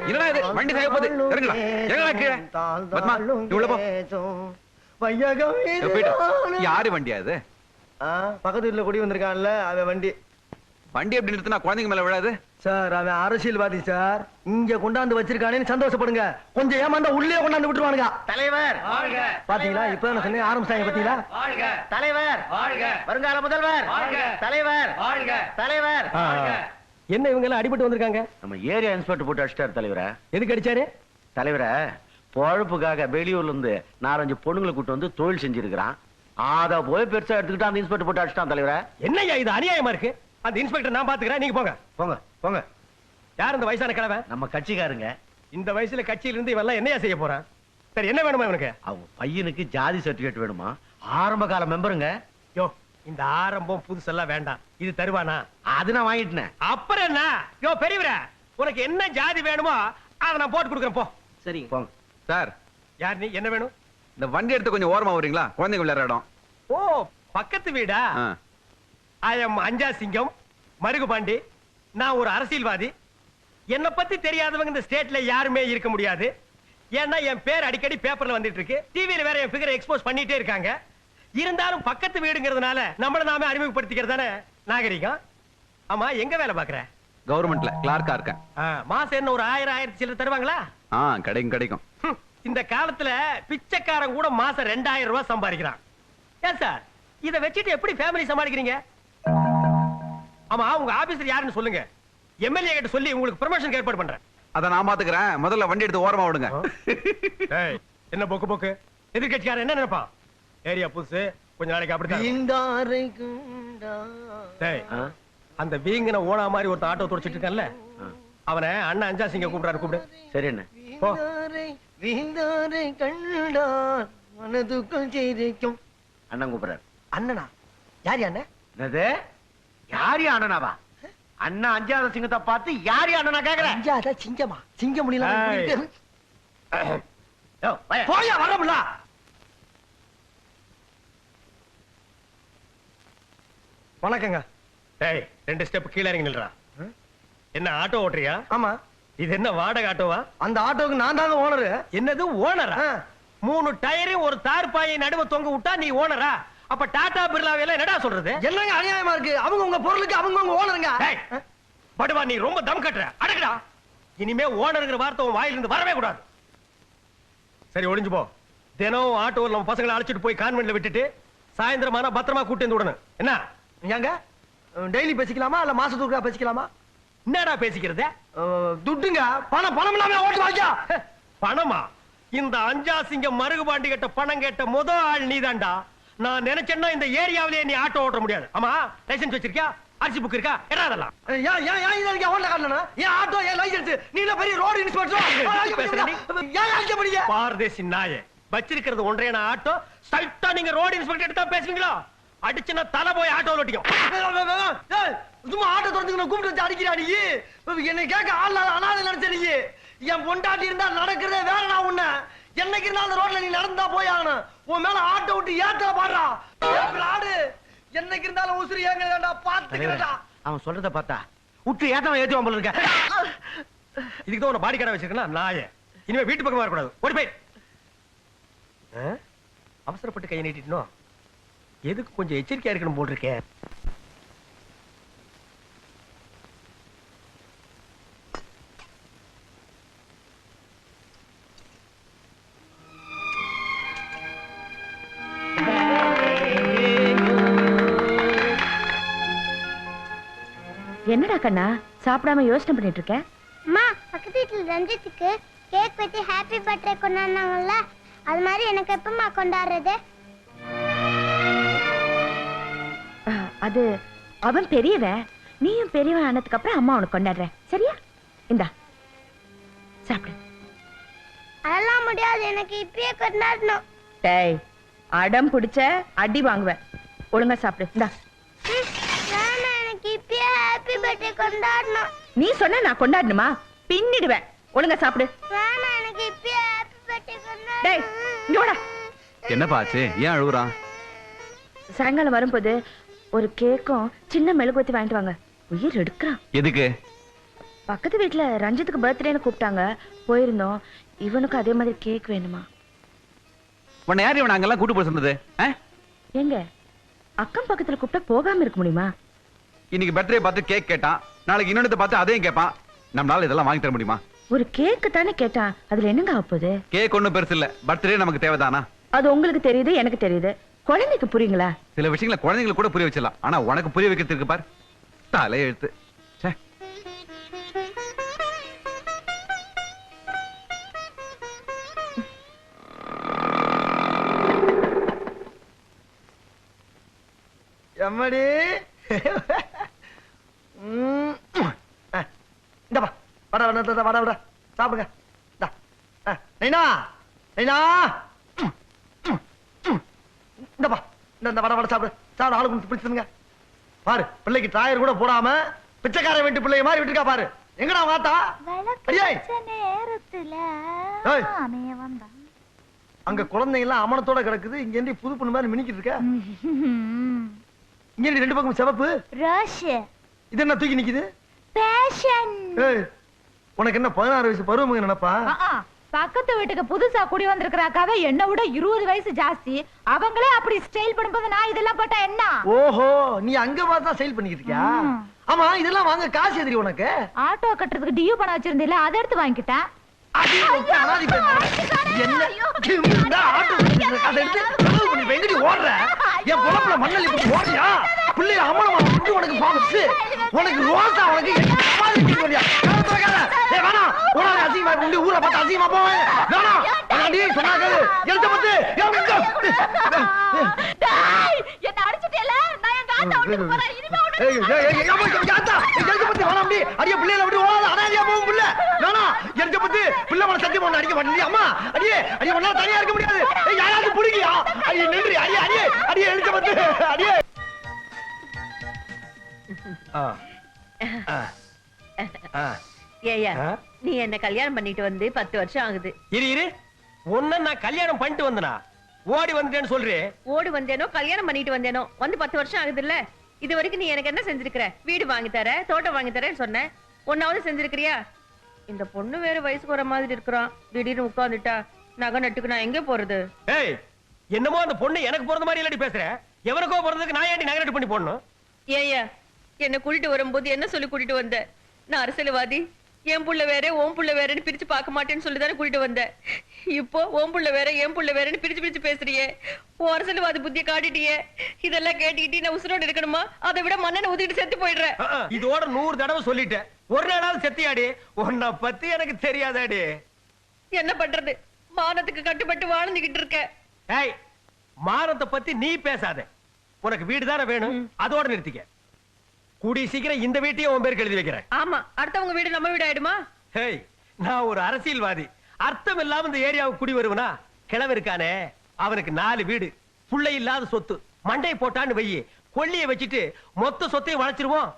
என்னடா இது? வண்டி சாய போகுது. இறங்குடா. இறங்குடா கீழே. பத்மா, நீ உள்ள போ. வையகம் யாரு வண்டியா அது? பக்கத்து வீட்டுல குடி வந்திருக்கான்ல அவன் வண்டி. வண்டி எப்படி நிறுத்தினா குழந்தைங்க மேல விழாது சார்? அவன் அரசியல்வாதி சார். இங்க கொண்டாந்து வச்சிருக்கானேன்னு சந்தோஷப்படுங்க. கொஞ்சம் ஏமாந்தா உள்ளே கொண்டாந்து விட்டுருவானுங்க. தலைவர் பாத்தீங்களா? இப்ப நான் சொன்னேன் ஆரம்பிச்சாங்க பாத்தீங்களா? தலைவர் வருங்கால முதல்வர் தலைவர் தலைவர். என்ன இவங்க எல்லாம் அடிபட்டு வந்திருக்காங்க? நம்ம ஏரியா இன்ஸ்பெக்டர் போட்டு அடிச்சிட்டாரு தலைவரை. எதுக்கு அடிச்சாரு? தலைவரை பொழப்புக்காக வெளியூர்ல இருந்து 4-5 பொண்ணுங்களை கூட்டு வந்து தொழில் செஞ்சிருக்கிறான். அத போய் பெருசா எடுத்துக்கிட்டு அந்த இன்ஸ்பெக்டர் போட்டு அடிச்சிட்டான் தலைவரை. என்னய்யா இது அநியாயமா இருக்கு? அந்த இன்ஸ்பெக்டர் நான் பாத்துக்கிறேன், நீங்க போங்க. போங்க போங்க. யார் இந்த வயசான கிழவன்? நம்ம கட்சிக்காரங்க. இந்த வயசுல கட்சியில இருந்து இவெல்லாம் என்னையா செய்ய போறான்? சரி என்ன வேணுமா இவனுக்கு? அவங்க பையனுக்கு ஜாதி சர்டிபிகேட் வேணுமா? ஆரம்ப கால மெம்பருங்க. யோ இந்த ஆரம்பம் புதுசெல்லாம் வேண்டாம். இது தருவானா? அது நான் வாங்கிட்டேன். அப்புறம் என்ன? யோ பெரியவரே, உனக்கு என்ன ஜாதி வேணுமோ அதை நான் போட்டு கொடுக்குறேன். போ. சரிங்க போங்க. சார் யார் நீ? என்ன வேணும்? இந்த வண்டி எடுத்து கொஞ்சம் ஓரமா வரீங்களா? குழந்தைங்க விளையாடுற இடம். ஓ பக்கத்து வீடா? ஐ எம் அஞ்சா சிங்கம் மருகுபாண்டி. நான் ஒரு அரசியல்வாதி. என்ன பத்தி தெரியாதவங்க இந்த ஸ்டேட்ல யாருமே இருக்க முடியாது. ஏன்னா என் பேர் அடிக்கடி பேப்பர்ல வந்துட்டு இருக்கு. டிவில வேற என் ஃபிகரை எக்ஸ்போஸ் பண்ணிட்டே இருக்காங்க. இருந்தாலும் பக்கத்து வீடுங்கிறதுனால நம்மள நாமே அறிமுகப்படுத்திக்கிறதானே நாகரிகம். ஆமா எங்க வேலை பாக்குற? கவர்மெண்ட்ல கிளார்க்கா இருக்கேன். மாசம் என்ன ஒரு 1000 சில்லறை தருவாங்களா? கிடைக்கும் கிடைக்கும். இந்த காலத்துல பிச்சைக்காரன் கூட மாசம் 2000 ரூபாய் சம்பாதிக்கிறான். ஏன் சார் இத வச்சுட்டு எப்படி ஃபேமிலி சமாளிக்கிறீங்க? ஆமா உங்க ஆபீசர் யாருன்னு சொல்லுங்க. எம்எல்ஏ கிட்ட சொல்லி உங்களுக்கு ப்ரமோஷன் ஏற்பாடு பண்றேன். அத நான் பாத்துக்கிறேன். முதல்ல வண்டி எடுத்து ஓரமா விடுங்க. என்ன போக்கு போக்கு? எதிர்கட்சிக்காரன் என்ன நினைப்பான்? ஏரியா புதுசு, கொஞ்ச நாளைக்கு அப்படித்தான். அந்த வீங்கன ஓனா மாதிரி ஒருத்த ஆட்டோ துடைச்சிட்டு இருக்கான்ல, அவனை அண்ணன் அஞ்சா சிங்க கூப்பிடாரு. கூப்பிடு. சரி என்ன போ. அண்ணன் கூப்பிடுறாரு. அண்ணனா? யார் அண்ணன்? என்னது? யாரு அண்ணனாவா? அண்ணா அஞ்சாத சிங்கத்தை பார்த்து யாரு அண்ணனா கேக்குறேன்? அஞ்சாத சிங்கமா? சிங்க முடியல. போயா வரமுல்ல. வணக்கங்க. டேய் 2 ஸ்டெப் கீழ இறங்கி நில்றா. என்ன ஆட்டோ ஓட்டுறியா? ஆமா. இது என்ன வாடகை ஆட்டோவா? அந்த ஆட்டோக்கு நான் தாங்க ஓனரு. என்னது ஓனரா? 3 டயரையும் ஒரு தார்பாயை நடுவ தொங்க விட்டா நீ ஓனரா? அப்ப டாடா பிர்லாவேல என்னடா சொல்றது? என்னங்க அநியாயமா இருக்கு? அவங்க உங்க பொருளுக்கு அவங்க உங்க ஓனருங்க. படுவா நீ ரொம்ப தம் கட்டுற. அடக்குடா. இனிமே ஓனருங்கிற வார்த்தை உன் வாயில இருந்து வரவே கூடாது. சரி ஒளிஞ்சு போ. தினம் ஆட்டோல நம்ம பசங்களை அழைச்சிட்டு போய் கான்வென்ட்ல விட்டுட்டு சாயந்தரமான பத்திரமா கூட்டி வந்து விடணும். என்ன ஏங்க டெய்லி பேசிக்கலாமா இல்ல மாசத்துக்கு பேசிக்கலாமா? என்னடா பேசிக்கிறது? துட்டுங்க. பணம் பணம் இல்லாம ஓட்டு வாங்க. பணமா? இந்த அஞ்சா சிங்கம் மருகுபாண்டி கிட்ட பணம் கேட்ட முதல் ஆள் நீதான்டா. நான் நினைச்சேன்னா இந்த ஏரியாவிலேயே நீ ஆட்டோ ஓட்ட முடியாது. ஆமா லைசென்ஸ் வச்சிருக்கியா? அரிசி புக் இருக்கா? என்ன அதெல்லாம்? ஏன் ஓட்ட காரணனா? ஏன் ஆட்டோ ஏன் லைசென்ஸ்? நீ என்ன பெரிய ரோட் இன்ஸ்பெக்டர் பேசுற நீ? ஏன் அடிக்க முடிய? பாரதேசி நாயே. வச்சிருக்கிறது ஒன்றே ஆட்டோ. ஸ்ட்ரைட்டா நீங்க ரோட் இன்ஸ்பெக்டர் எடுத்தா பேசுவீங்களா? அடிச்சுனா தலை போய் ஆட்டோ ஓட்டிக்கும். சும்மா ஆட்டோ தொடர்ந்து கூப்பிட்டு வச்சு அடிக்கிறா நீ. என்னை கேட்க ஆள் அனாதை நினைச்ச நீ. என் பொண்டாட்டி இருந்தா நடக்கிறதே வேற. நான் உன்ன என்னைக்கு இருந்தாலும் அந்த ரோட்ல நீ நடந்தா போய் ஆகணும். உன் மேல ஆட்டோ விட்டு ஏத்த பாடுறா. ஆடு என்னைக்கு இருந்தாலும் உசுறு ஏங்கடா பாத்துக்கிறடா. அவன் சொல்றத பார்த்தா விட்டு ஏத்தவன் ஏத்துவான் போல இருக்க. இதுக்கு தான் உன பாடி கடை வச்சிருக்கேன் நாயே. இனிமே வீட்டு பக்கமா வரக்கூடாது. ஓடி போய். அவசரப்பட்டு கையை நீட்டிட்டோம். எதுக்கு கொஞ்சம் எச்சரிக்கையா இருக்கணும் போல் இருக்கேன். என்னடா கண்ணா சாப்பிடாம யோசனை பண்ணிட்டு இருக்க? அம்மா பக்கத்து வீட்டுல ரஞ்சித்துக்கு கேக் வெட்டி ஹாப்பி பர்த்டே கொண்டாடினாங்கல்ல, அது மாதிரி எனக்கு எப்பமா கொண்டாடுறது? அது அவன் பெரியவன், நீயும் பெரியவன் ஆனதுக்கு அப்புறம் அம்மா உனக்கு கொண்டாடுறேன். சரியா? இந்தா சாப்பிடு. அதெல்லாம் முடியாது, எனக்கு இப்பயே கொண்டாடணும். டேய் அடம் பிடிச்ச அடி வாங்குவேன். ஒழுங்கா சாப்பிடு. இந்தா. எனக்கு இப்பயே ஹாப்பி பர்த்டே கொண்டாடணும். நீ சொன்ன நான் கொண்டாடணுமா? பின்னிடுவேன். ஒழுங்கா சாப்பிடு. எனக்கு இப்பயே ஹாப்பி பர்த்டே கொண்டாடணும். டேய் இங்க வாடா. என்னப்பா ஆச்சு? ஏன் அழுகுறான்? சாயங்காலம் வரும்போது ஒரு கேக்கும் சின்ன மெழுகுவத்தி வாங்கிட்டு வாங்க. உயிர் எடுக்கிறான். எதுக்கு? பக்கத்து வீட்டுல ரஞ்சித்துக்கு பர்த்டேன்னு கூப்பிட்டாங்க, போயிருந்தோம். இவனுக்கு அதே மாதிரி கேக் வேணுமா? உன்னை யார் இவனை அங்கெல்லாம் கூட்டு போக சொன்னது? எங்க அக்கம் பக்கத்துல கூப்பிட்டா போகாம இருக்க முடியுமா? இன்னைக்கு பர்த்டே பார்த்து கேக் கேட்டான், நாளைக்கு இன்னொன்னு பார்த்து அதையும் கேட்பான். நம்மளால இதெல்லாம் வாங்கி தர முடியுமா? ஒரு கேக்கு தானே கேட்டான், அதுல என்னங்க ஆப்போது? கேக் ஒண்ணும் பெருசு இல்ல, பர்த்டே நமக்கு தேவைதானா? அது உங்களுக்கு தெரியுது, எனக்கு தெரியுது. குழந்தைக்கு புரியுங்களா? சில விஷயங்களை குழந்தைங்களுக்கு கூட புரிய வச்சிடலாம், ஆனா உனக்கு புரிய வைக்கிறதுக்கு பாரு தலை எழுத்து. எம்மடி இந்தப்பா வட வட வட வட சாப்பிடுங்க. நைனா நைனா இந்தப்பா இந்த வட வட சாப்பிடு சாப்பிட ஆளுக்கு பிடிச்சிருங்க. பாரு பிள்ளைக்கு டாயர் கூட போடாம பிச்சைக்கார வீட்டு பிள்ளைய மாதிரி விட்டுருக்கா பாரு. எங்கடா வாத்தா அங்க குழந்தைங்க எல்லாம் அமனத்தோட கிடக்குது, இங்க இருந்து புது பொண்ணு மாதிரி மினிக்கிட்டு இருக்க. இங்க ரெண்டு பக்கம் சிவப்பு இது என்ன தூக்கி நிக்குது? உனக்கு என்ன 16 வயசு பருவம் நினைப்பா? பக்கத்து வீட்டுக்கு புதுசா குடி வந்திருக்கிறாக்காக என்ன விட 20 வயசு ஜாஸ்தி. அவங்களே அப்படி ஸ்டைல் பண்ணும்போது நான் இதெல்லாம் போட்டா என்ன? ஓஹோ, நீ அங்க பார்த்தா ஸ்டைல் பண்ணிக்கிட்டு இருக்கியா? ஆமா, இதெல்லாம் வாங்க காசு எதிரி உனக்கு? ஆட்டோ கட்டுறதுக்கு டியூ பணம் வச்சிருந்தீல, அதை எடுத்து வாங்கிட்டேன். ஊரை பார்த்து அசிங்கமா போவேன். தனியா இருக்க முடியாது. யாராவது புடிக்கியா? அடியே நின்று அடியே அடியே அடியே எழுச்ச பத்து அடியே. ஏயா நீ என்ன கல்யாணம் பண்ணிட்டு வந்து 10 வருஷம் ஆகுது. இரு இரு, ஒன்ன நான் கல்யாணம் பண்ணிட்டு வந்தனா ஓடி வந்துட்டேன்னு சொல்றேன். ஓடி வந்தேனோ கல்யாணம் பண்ணிட்டு வந்தேனோ வந்து 10 வருஷம் ஆகுது இல்ல. இது வரைக்கும் நீ எனக்கு என்ன செஞ்சிருக்கிற? வீடு வாங்கி தர, தோட்டம் வாங்கி தரேன்னு சொன்னேன். ஒன்னாவது செஞ்சிருக்கிறியா? இந்த பொண்ணு வேற வயசுக்கு வர மாதிரி இருக்கிறான், திடீர்னு உட்கார்ந்துட்டா நகை நட்டுக்கு நான் எங்க போறது? ஏய், என்னமோ அந்த பொண்ணு எனக்கு பிறந்த மாதிரி இல்லடி பேசுற. எவனுக்கோ பிறந்ததுக்கு நான் ஏன்டி நகை நட்டு பண்ணி போடணும்? ஏயா என்ன கூட்டிட்டு வரும்போது என்ன சொல்லி கூட்டிட்டு வந்த? நான் அரசியல்வாதி, என் புள்ள வேற ஓம் புள்ள வேறன்னு பிரிச்சு பார்க்க மாட்டேன்னு சொல்லிதானே கூட்டிட்டு வந்த. இப்போ ஓம் புள்ள வேற என் புள்ள வேறன்னு பிரிச்சு பிரிச்சு பேசுறியே. ஓ அரசியல்வாதி புத்திய காட்டிட்டியே. இதெல்லாம் கேட்டுக்கிட்டு நான் உசுரோடு இருக்கணுமா? அதை விட மண்ணெண்ணை ஊத்திட்டு செத்து போயிடுறேன். இதோட 100 தடவை சொல்லிட்டேன். ஒரு நாளாவது செத்தியாடி? உன்னை பத்தி எனக்கு தெரியாதாடி? என்ன பண்றது? மானத்துக்கு கட்டுப்பட்டு வாழ்ந்துகிட்டு இருக்க. ஏய், மானத்தை பத்தி நீ பேசாத. உனக்கு வீடு தானே வேணும், அதோட நிறுத்திக்க. கூடி சீக்கிரம் இந்த வீட்டையும் உன் பேருக்கு எழுதி வைக்கிறேன். ஆமா, அடுத்தவங்க வீடு நம்ம வீடு ஆயிடுமா? ஹேய், நான் ஒரு அரசியல்வாதி. அர்த்தம் இல்லாம இந்த ஏரியாவுக்கு குடி வருவனா? கிழவன் இருக்கானே, அவனுக்கு 4 வீடு, புள்ளை இல்லாத சொத்து. மண்டை போட்டான்னு வையி, கொள்ளிய வச்சுட்டு மொத்த சொத்தையும் வளைச்சிருவோம்.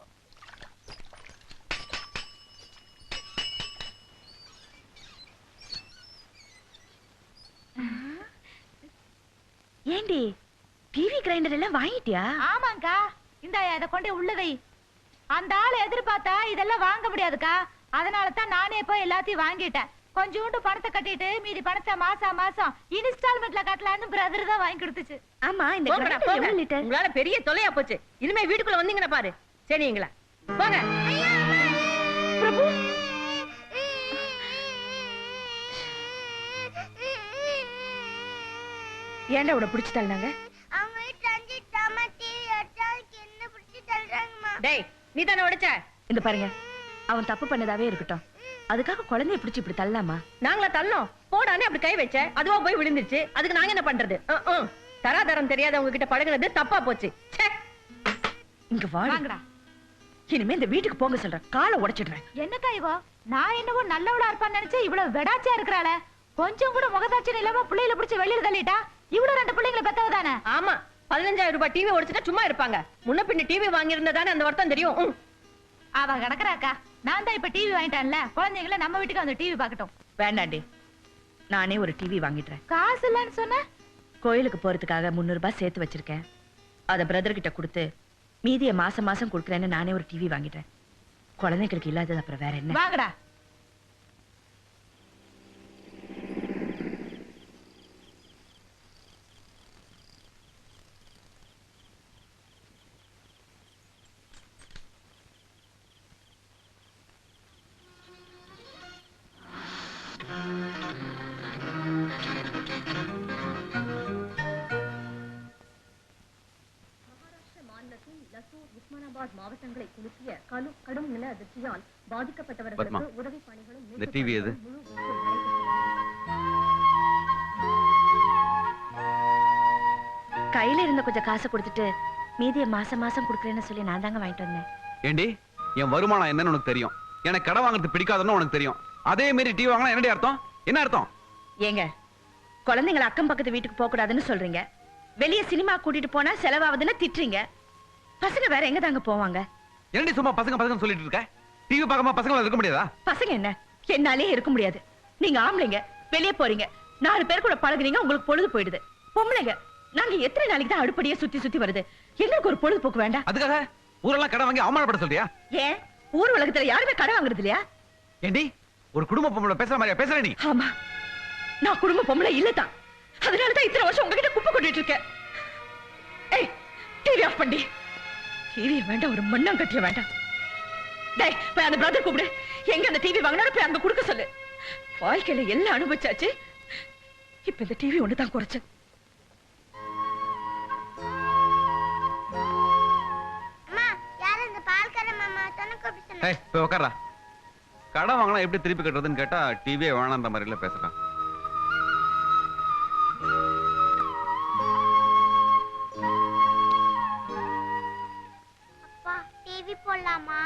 ஏண்டி டிவி கிரைண்டர் எல்லாம் வாங்கிட்டியா? ஆமாங்கா, இந்த இதை கொண்டு உள்ள வை. அந்த ஆளை எதிர்பார்த்தா இதெல்லாம் வாங்க முடியாதுக்கா. அதனால தான் நானே போய் எல்லாத்தையும் வாங்கிட்டேன். கொஞ்சோண்டு பணத்தை கட்டிட்டு மீதி பணத்தை மாசம் மாசம் இன்ஸ்டால்மெண்ட்ல கட்டலாம்னு பிரதர் தான் வாங்கி கொடுத்துச்சு. ஆமா, இந்த கிரைண்டர் எவ்வளவு லிட்டர்? உங்களால பெரிய தொலையா போச்சு. இனிமே வீட்டுக்குள்ள வந்தீங்கன்னா பாரு. சரிங்களா? போங்க. பிரபு, ஏன்டா உட பிடிச்சு தள்ளினாங்க? டேய், நீ தானே உடைச்ச? இந்த பாருங்க, அவன் தப்பு பண்ணதாவே இருக்கட்டும். அதுக்காக குழந்தைய பிடிச்சு இப்படி தள்ளலாமா? நாங்களா தள்ளோம்? போடானே அப்படி கை வச்ச, அதுவா போய் விழுந்துருச்சு. அதுக்கு நாங்க என்ன பண்றது? தராதரம் தெரியாதவங்க கிட்ட பழகுனது தப்பா போச்சு. இங்க வாங்கடா. இனிமே இந்த வீட்டுக்கு போங்க சொல்றேன், காலை உடைச்சிடுறேன். என்னக்கா இவோ? நான் என்னவோ நல்லவளா இருப்பான்னு நினைச்சு இவ்வளவு வெடாச்சியா இருக்கிறாள. கொஞ்சம் கூட முகதாட்சியம் இல்லாம பிள்ளைகளை பிடிச்சு வெளியில தள்ளிட்டா. இவ்வளவு 2 பிள்ளைங்களை பெத்தவதானே? ஆமா, 15,000 ரூபாய் டிவி உடைச்சிட்டா சும்மா இருப்பாங்க. முன்ன பின்ன டிவி வாங்கி இருந்தாதானே அந்த வருத்தம் தெரியும். அவ கிடக்குறாக்கா. நான் தான் இப்ப டிவி வாங்கிட்டேன்ல, குழந்தைங்களை நம்ம வீட்டுக்கு வந்து டிவி பாக்கட்டும். வேண்டாண்டி, நானே ஒரு டிவி வாங்கிடுறேன். காசு இல்லன்னு சொன்ன? கோயிலுக்கு போறதுக்காக 300 ரூபாய் சேர்த்து வச்சிருக்கேன். அத பிரதர் கிட்ட கொடுத்து மீதிய மாசம் மாசம் கொடுக்குறேன்னு நானே ஒரு டிவி வாங்கிட்டேன். குழந்தைகளுக்கு இல்லாதது அப்புறம் வேற என்ன? வாங்கடா. மாநிலத்தின் லத்தூர் உஸ்மானாபாத் மாவட்டங்களை குலுக்கிய கடும் நில அதிர்ச்சியால் பாதிக்கப்பட்டவர்களுக்கு உதவி பணிகளும் இந்த டிவி எது? கையில இருந்த கொஞ்சம் காசை கொடுத்துட்டு மீதியை மாசம் மாசம் கொடுக்குறேன்னு சொல்லி நான் தாங்க வாங்கிட்டு வந்தேன். ஏண்டி என் வருமானம் என்னன்னு உனக்கு தெரியும், எனக்கு கடை வாங்குறது பிடிக்காதுன்னு உனக்கு தெரியும். அதே மாதிரி டிவி வாங்கினா என்னடி அர்த்தம்? என்ன அர்த்தம்? ஏங்க குழந்தைங்களை அக்கம் பக்கத்து வீட்டுக்கு போக கூடாதுன்னு சொல்றீங்க, வெளியே சினிமா கூட்டிட்டு போனா செலவாகுதுன்னு திட்டுறீங்க. பசங்க வேற எங்க தாங்க போவாங்க? என்னடி சும்மா பசங்க பசங்க சொல்லிட்டு இருக்க? டிவி பார்க்காம பசங்கள இருக்க முடியாதா? பசங்க என்ன என்னாலே இருக்க முடியாது. நீங்க ஆம்பளைங்க வெளியே போறீங்க, 4 பேர் கூட பழகுறீங்க, உங்களுக்கு பொழுது போயிடுது. பொம்பளைங்க நாங்க எத்தனை நாளைக்கு தான் அடுப்படியே சுத்தி சுத்தி வருது, எங்களுக்கு ஒரு பொழுதுபோக்கு வேண்டாம்? அதுக்காக ஊரெல்லாம் கடை வாங்கி அவமானப்பட சொல்றியா? ஏன் ஊர் உலகத்துல யாருமே கடை வாங்குறது இல்லையா? ஏண்டி ஒரு குடும்ப பொம்பளை பேசுற மாதிரியா பேசுற நீ? ஆமா, நான் குடும்ப பொம்பளை இல்லதான், அதனாலதான் இத்தனை வருஷம் உங்ககிட்ட குப்பை கொட்டிட்டு இருக்கேன். ஏய் டிவி ஆஃப் பண்ணி. டிவி வேண்டாம், ஒரு மண்ணாங்கட்டிய வேண்டாம். டேய் போய் அந்த பிரதர் கூப்பிடு, எங்க அந்த டிவி வாங்கினாலும் போய் அங்க கொடுக்க சொல்லு. வாழ்க்கையில எல்லாம் அனுபவிச்சாச்சு, இப்ப இந்த டிவி ஒண்ணுதான் குறைச்சு. ஏய் போய் உட்கார்றா. கடை வாங்கினா எப்படி திருப்பி கட்டுறதுன்னு கேட்டா டிவியே வேணான்ற மாதிரில பேசுறான். அப்பா டிவி போடலாமா?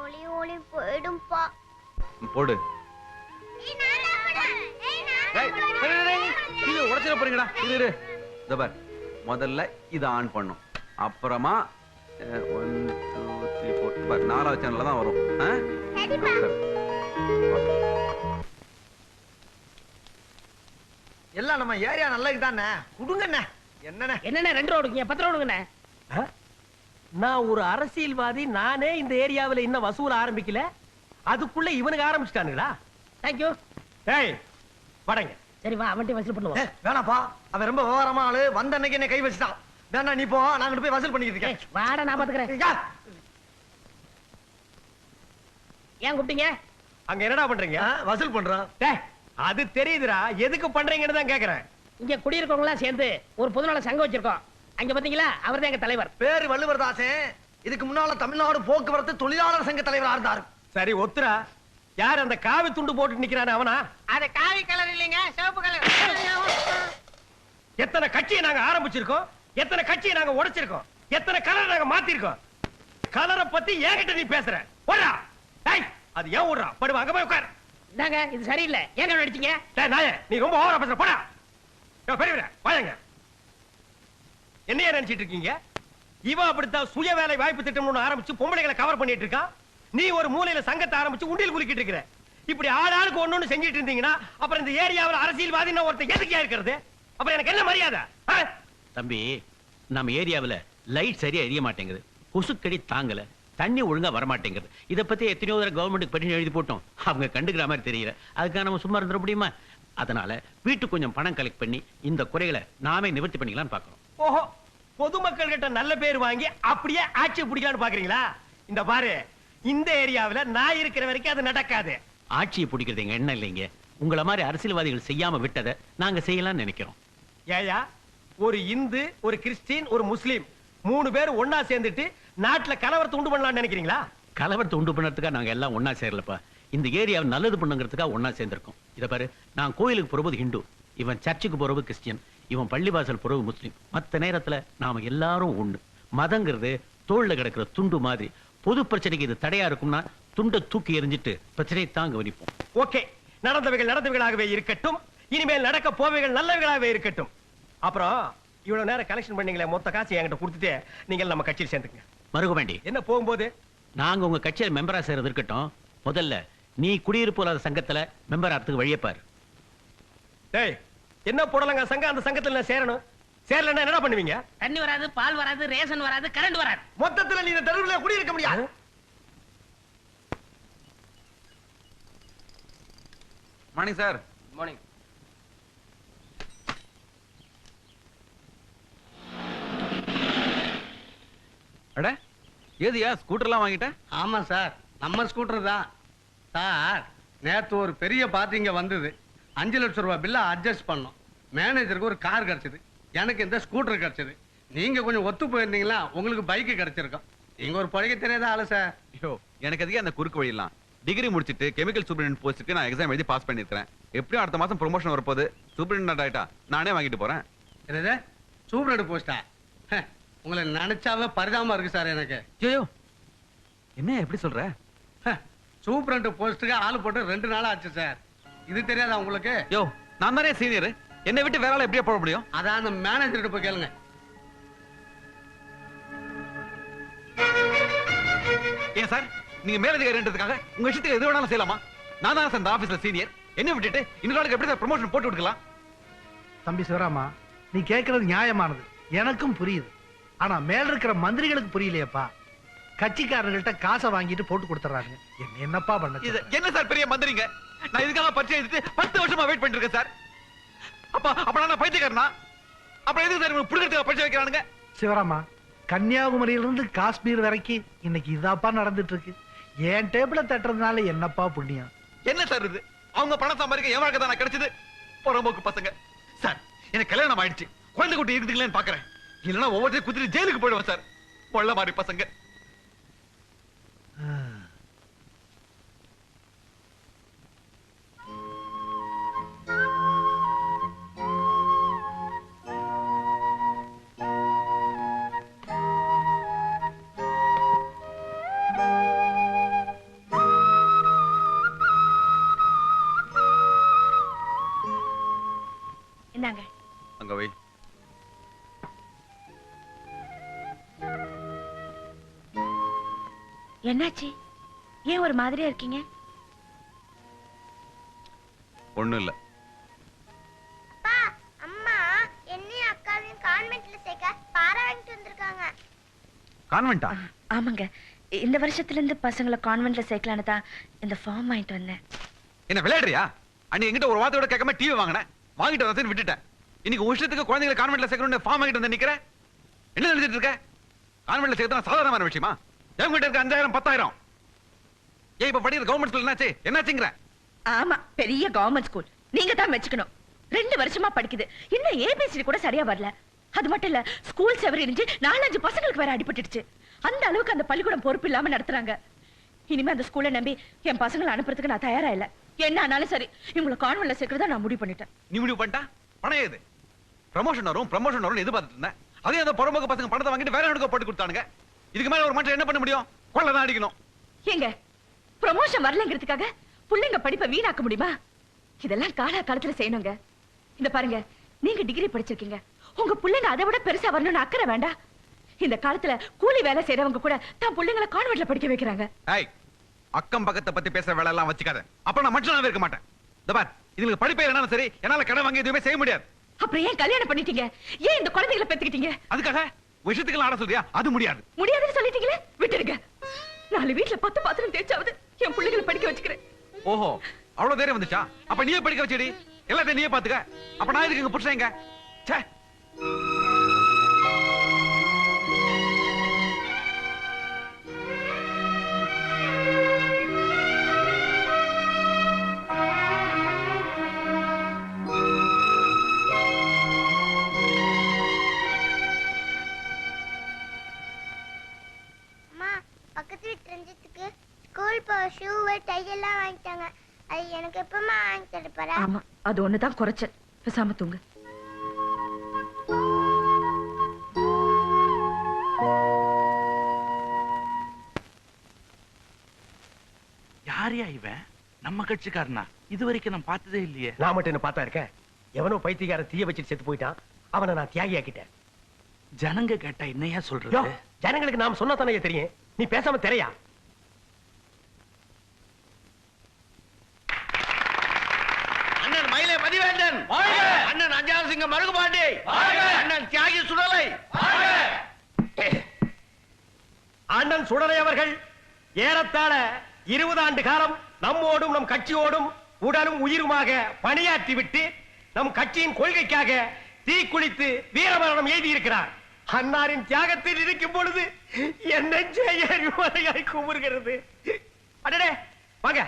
ஒளி ஒளி போயிடும்பா. போடு. டிவி உடைச்சிட போறீங்கடா. இரு இதோ பார், முதல்ல இதை ஆன் பண்ணும், அப்புறமா 1 2 3 4 பார் 4வது சேனல்ல தான் வரும். எல்லாம் நம்ம ஏரியா நல்லது தானே, குடுங்கண்ணே. என்னண்ணே என்னண்ணே 2 ரூபா கொடுங்க, 10 ரூபா கொடுங்கண்ணே. நான் ஒரு அரசியல்வாதி, நானே இந்த ஏரியாவில் இன்னும் வசூல் ஆரம்பிக்கல, அதுக்குள்ள இவனுக்கு ஆரம்பிச்சிட்டானுங்களா? தேங்க்யூ. ஏய் படங்க. சரி வா அவன்கிட்ட வசூல் பண்ணுவோம். வேணாப்பா, அவன் ரொம்ப விவரமா ஆளு, வந்த அன்னைக்கு என்ன கை வச்சுட்டான். வேணா நீ போ, நாங்க போய் வசூல் பண்ணிக்கிட்டு இருக்கேன். வாடா நான் பாத்துக்கிறேன். ஏன் கூப்பிட்டீங்க? அங்க என்னடா பண்றீங்க? வசூல் பண்றோம். அது தெரியுதுடா, எதுக்கு பண்றீங்கன்னு தான் கேக்குறேன். இங்க குடியிருக்கவங்க சேர்ந்து ஒரு பொதுநல சங்கம் வச்சிருக்கோம். அங்க பாத்தீங்களா, அவர்தான் எங்க தலைவர். பேரு வள்ளுவர்தாசன். இதுக்கு முன்னால தமிழ்நாடு போக்குவரத்து தொழிலாளர் சங்க தலைவரா இருந்தாரு. சரி ஒத்துரா, யார் அந்த காவி துண்டு போட்டு நிக்கிறானே அவனா? அது காவி கலர் இல்லைங்க, சிவப்பு கலர். எத்தனை கட்சியை நாங்க ஆரம்பிச்சிருக்கோம், எத்தனை கட்சியை நாங்க உடைச்சிருக்கோம், எத்தனை கலர் நாங்க மாத்திருக்கோம். கலரை பத்தி ஏகிட்ட நீ பேசுற? ஓடுறா. டேய் அது ஏன் ஓடுறா? படுவா, அங்க போய் உட்கார். இந்தாங்க இது சரியில்லை, ஏங்க அடிச்சீங்க? டேய் நாயே, நீ ரொம்ப ஓவரா பேசுற, போடா. பெரியவரே வாங்க. என்னைய நினைச்சிட்டு இருக்கீங்க? இவ அப்படித்தான் சுய வேலை வாய்ப்பு திட்டம் ஆரம்பிச்சு பொம்பளைகளை கவர் பண்ணிட்டு இருக்கான். நீ ஒரு மூலையில சங்கத்தை ஆரம்பிச்சு உண்டியல் குலுக்கிட்டு இருக்கிற. இப்படி ஆளாளுக்கு ஒண்ணு செஞ்சிட்டு இருந்தீங்கன்னா அப்புறம் இந்த ஏரியாவில் அரசியல்வாதின்னு ஒருத்தர் எதுக்கே இருக்கிறது? அப்புறம் எனக்கு என்ன மரியாதை? தம்பி, நம்ம ஏரியாவில் லைட் சரியா எரிய மாட்டேங்குது, கொசுக்கடி தாங்கல, தண்ணி ஒழுங்கா வரமாட்டேங்குது. இதை பத்தி எத்தனையோ தடவை கவர்மெண்ட்டுக்கு பெட்டிஷன் எழுதி போட்டோம், அவங்க கண்டுக்கிற மாதிரி தெரியல. அதுக்காக நம்ம சும்மா இருந்துட முடியுமா? அதனால வீட்டுக்கு கொஞ்சம் பணம் கலெக்ட் பண்ணி இந்த குறைகளை நாமே நிவர்த்தி பண்ணிக்கலாம்னு பாக்குறோம். ஓஹோ, பொதுமக்கள் கிட்ட நல்ல பேர் வாங்கி அப்படியே ஆட்சி பிடிக்கலாம்னு பாக்குறீங்களா? இந்த பாரு, இந்த ஏரியாவில் நான் இருக்கிற வரைக்கும் அது நடக்காது. ஆட்சியை பிடிக்கிறது எங்க எண்ணம் இல்லைங்க, உங்களை மாதிரி அரசியல்வாதிகள் செய்யாம விட்டதை நாங்க செய்யலாம்னு நினைக்கிறோம். ஏயா, ஒரு இந்து, ஒரு கிறிஸ்டின், ஒரு முஸ்லீம் 3 பேர் ஒன்னா சேர்ந்துட்டு நாட்டுல கலவரத்தை உண்டு பண்ணலாம்னு நினைக்கிறீங்களா? கலவரத்தை உண்டு பண்ணறதுக்காக நாங்க எல்லாம் ஒன்னா சேரலப்பா. இந்த ஏரியாவை நல்லது பண்ணுங்கிறதுக்காக ஒன்னா சேர்ந்திருக்கோம். இத பாரு, நான் கோயிலுக்கு போறது ஹிந்து, இவன் சர்ச்சுக்கு போறது கிறிஸ்டியன், இவன் பள்ளிவாசல் போறது முஸ்லீம். மத்த நேரத்துல நாம எல்லாரும் ஒண்ணு. மதங்கிறது தோல்ல கிடக்கிற துண்டு மாதிரி. பொது பிரச்சனைக்கு இது தடையா இருக்கும்னா துண்டை தூக்கி எறிஞ்சிட்டு பிரச்சனையை தான் கவனிப்போம். ஓகே, நடந்தவைகள் நடந்தவைகளாகவே இருக்கட்டும், இனிமேல் நடக்க போவைகள் நல்லவைகளாகவே இருக்கட்டும். அப்புறம் இவ்வளவு நேரம் கலெக்ஷன் பண்ணீங்களே, மொத்த காசு என்கிட்ட கொடுத்துட்டு நீங்கள் நம்ம கட்சியில் சேர்ந்துங்க. மருகவேண்டி, என்ன போகும்போது நாங்க உங்க கட்சியில மெம்பரா சேர்றது இருக்கட்டும், முதல்ல நீ குடியிருப்பு இல்லாத சங்கத்துல மெம்பர் ஆகிறதுக்கு வழியை பாரு. டேய், என்ன போடலங்க சங்கம், அந்த சங்கத்துல நான் சேரணும். சேரலன்னா என்ன பண்ணுவீங்க? தண்ணி வராது, பால் வராது, ரேஷன் வராது, கரண்ட் வராது. மொத்தத்துல நீ இந்த தெருவுல குடியிருக்க முடியாது. Morning sir. மார்னிங். அட ஏதியா ஸ்கூட்டர்லாம் வாங்கிட்ட? ஆமா சார், நம்ம ஸ்கூட்டர் தான் சார். நேத்து ஒரு பெரிய பாத்தீங்க வந்தது. 5 லட்சம் ரூபாய் பில்ல அட்ஜஸ்ட் பண்ணோம். மேனேஜருக்கு ஒரு கார் கிடைச்சது, எனக்கு இந்த ஸ்கூட்டர் கிடைச்சது. நீங்க கொஞ்சம் ஒத்து போயிருந்தீங்களா உங்களுக்கு பைக் கிடைச்சிருக்கும். நீங்க ஒரு பழக தெரியாத ஆளு சார். ஐயோ, எனக்கு அதுக்கு அந்த குறுக்கு வழியெல்லாம். டிகிரி முடிச்சிட்டு கெமிக்கல் சூப்பரிண்டென்ட் போஸ்ட்டுக்கு நான் எக்ஸாம் எழுதி பாஸ் பண்ணிருக்கேன். எப்படியும் அடுத்த மாசம் ப்ரொமோஷன் வரப்போகுது. சூப்பரிண்டென்ட் ஆயிட்டா நானே வாங்கிட்டு போறேன். என்னது சூப்பரண்ட் போஸ்டா? உங்களை நினைச்சாவே பரிதாபமா இருக்கு சார் எனக்கு. ஐயோ, என்ன எப்படி சொல்ற? சூப்பரண்ட் போஸ்ட்டுக்கு ஆளு போட்டு 2 நாள் ஆச்சு சார். இது தெரியாதா உங்களுக்கு? யோ, நான் தானே சீனியர், என்னை விட்டு வேற ஆள எப்படியா போட முடியும்? அதான் அந்த மேனேஜர்கிட்ட போய் கேளுங்க. ஏன் சார், நீங்க மேலதிகாரின்றதுக்காக உங்க இஷ்டத்துக்கு எது வேணாலும் செய்யலாமா? நான் தான் சார் இந்த ஆபீஸ்ல சீனியர். என்ன விட்டுட்டு இன்னொரு ஆளுக்கு எப்படி சார் ப்ரமோஷன் போட்டு கொடுக்கலாம்? தம்பி சிவராமா, நீ கேட்கறது நியாயமானது, எனக்கும் புரியுது. ஆனா மேல இருக்கிற மந்திரிகளுக்கு புரியலையப்பா. கட்சிக்காரர்கள்ட்ட காசை வாங்கிட்டு போட்டு கொடுத்துறாங்க. என்னப்பா பண்ண? இது என்ன சார் பெரிய மந்திரிங்க? நான் இதுக்காக பரிச்சை எழுதிட்டு 10 வருஷமா வெயிட் பண்ணிட்டு இருக்கேன் சார். அப்ப நான் பைத்தியக்காரனா? அப்புறம் எதுக்கு சார் உங்களுக்கு புடிக்கிறதுக்கு பரிச்சை வைக்கிறானுங்க? சிவராமா, கன்னியாகுமரியிலிருந்து காஷ்மீர் வரைக்கும் இன்னைக்கு இதாப்பா நடந்துட்டு இருக்கு. என் டேபிள தட்டுறதுனால என்னப்பா புண்ணியம்? என்ன சார் இது? அவங்க பணம் சம்பாதிக்க என் வாழ்க்கை தான் கிடைச்சது. புறம்போக்கு பசங்க சார். எனக்கு கல்யாணம் ஆயிடுச்சு, குழந்தை குட்டி இருக்குதுங்களேன்னு பாக்குறேன். இல்லைன்னா ஒவ்வொருத்தையும் குதிரை ஜெயிலுக்கு போயிடுவேன் சார். கொள்ள மாதிரி பசங்க. இந்தாங்க. அங்க வை. என்னாச்சு? ஏன் ஒரு மாதிரியா இருக்கீங்க? ஒண்ணும் இல்ல. அப்பா, அம்மா என்னையும் அக்காவையும் கான்வென்ட்ல சேர்க்க பாரா வாங்கிட்டு வந்திருக்காங்க. கான்வென்ட்டா? ஆமாங்க, இந்த வருஷத்துல இருந்து பசங்களை கான்வென்ட்ல சேர்க்கலான்னு தான் இந்த ஃபார்ம் வாங்கிட்டு வந்தேன். என்ன விளையாடுறியா? அன்னைக்கு என்கிட்ட ஒரு வார்த்தையோட கேட்காம டிவி வாங்கினேன். வாங்கிட்டு வந்து விட்டுட்டேன். இன்னைக்கு வருஷத்துக்கு குழந்தைகளை கான்வென்ட்ல சேர்க்கணும்னு ஃபார்ம் வாங்கிட்டு வந்து நிக்கிற. என்ன நினைச்சிட்டு இருக்க? கான்வென்ட்ல சேர்த்தா சாதாரணமான விஷயமா? என்கிட்ட இருக்க 5000 10,000. ஏன் இப்ப படிக்கிற கவர்மெண்ட் ஸ்கூல் என்னாச்சு? என்னாச்சுங்கிற? ஆமா, பெரிய கவர்மெண்ட் ஸ்கூல். நீங்க தான் மெச்சுக்கணும். 2 வருஷமா படிக்குது, இன்னும் ஏபிசிடி கூட சரியா வரல. அது மட்டும் இல்ல, ஸ்கூல் செவரி இருந்து 4-5 பசங்களுக்கு வேற அடிபட்டுடுச்சு. அந்த அளவுக்கு அந்த பள்ளிக்கூடம் பொறுப்பு இல்லாம நடத்துறாங்க. இனிமே அந்த ஸ்கூலை நம்பி என் பசங்களை அனுப்புறதுக்கு நான் தயாரா இல்ல. என்ன ஆனாலும் சரி, இவங்களை கான்வென்ட்ல சேர்க்கறதா நான் முடிவு பண்ணிட்டேன். நீ முடிவு பண்ணிட்டா? பணம் ஏது? ப்ரமோஷன் வரும் எதிர்பார்த்துட்டு இருந்தேன். அதே அந்த புறம்போக்கு பசங்க பணத்தை வாங்கிட்டு வேற எனக்கு போட்டு கொடுத்தானுங்க. இதுக்கு மேல ஒரு மனுஷன் என்ன பண்ண முடியும்? கொள்ளதான் அடிக்கணும். ஏங்க, ப்ரமோஷன் வரலங்கிறதுக்காக புள்ளைங்க படிப்பை வீணாக்க முடியுமா? இதெல்லாம் காலத்துல செய்யணுங்க. இந்த பாருங்க, நீங்க டிகிரி படிச்சிருக்கீங்க, உங்க புள்ளைங்க அதை விட பெருசா வரணும்னு அக்கறை வேண்டாம். இந்த காலத்துல கூலி வேலை செய்யறவங்க கூட தான் புள்ளைங்களை கான்வென்ட்ல படிக்க வைக்கிறாங்க. அக்கம் பக்கத்தை பத்தி பேசுற வேலை எல்லாம் வச்சுக்காத. அப்ப நான் மனுஷனாவே இருக்க மாட்டேன். இந்த பார், இதுங்களுக்கு படிப்பே இல்லைனாலும் சரி, என்னால கடன் வாங்கி எதுவுமே செய்ய முடியாது. அப்புறம் ஏன் கல்யாணம் பண்ணிட்டீங்க? ஏன் இந்த குழந்தைகளை பெத்துக்கிட்டீங்க? அதுக்காக விஷயத்துக்கு ஆட சொல்றியா? அது முடியாது. முடியாதுன்னு சொல்லிட்டீங்களே, விட்டுருங்க. 4 வீட்டுல 10 பாத்திரம் தேய்ச்சாவது என் பிள்ளைகளை படிக்க வச்சுக்கிறேன். ஓஹோ, அவ்வளவு தைரியம் வந்துச்சா? அப்ப நீயே படிக்க வச்சடி, எல்லாத்தையும் நீயே பாத்துக்க. அப்ப நான் இதுக்கு புருஷங்க. ச்சே. பக்கத்து வீட்டு ரஞ்சித்துக்கு ஸ்கூல் போ ஷூ டை எல்லாம் வாங்கிட்டாங்க. அது எனக்கு எப்பமா வாங்கி தரப்பற? ஆமா, அது ஒண்ணுதான் குறைச்சல். பேசாம தூங்க. யாரையா இவன்? நம்ம கட்சிக்காரனா? இதுவரைக்கும் நான் பார்த்ததே இல்லையே. நான் மட்டும் என்ன பார்த்தா இருக்கேன்? எவனோ பைத்தியக்கார தீய வச்சுட்டு செத்து போயிட்டான். அவனை நான் தியாகி ஆக்கிட்டேன். ஜனங்க கேட்டா என்னையா சொல்றது? ஜனங்களுக்கு நாம சொன்னா தானே தெரியும். நீ பேசாம தெரையா? அண்ணன் மயிலை மதிவேந்தன், அண்ணன் அஞ்சாவது சிங்கம் மருகுபாண்டி, அண்ணன் தியாகி சுடலை, அண்ணன் சுடலை அவர்கள் ஏறத்தாழ 20 ஆண்டு காலம் நம்மோடும் நம் கட்சியோடும் உடலும் உயிருமாக பணியாற்றி விட்டு நம் கட்சியின் கொள்கைக்காக தீக்குளித்து வீரமரணம் எழுதி இருக்கிறார். அன்னாரின் தியாகத்தில் இருக்கும் பொழுது என்ன செய்ய குமுறுகிறது. அடடே வாங்க,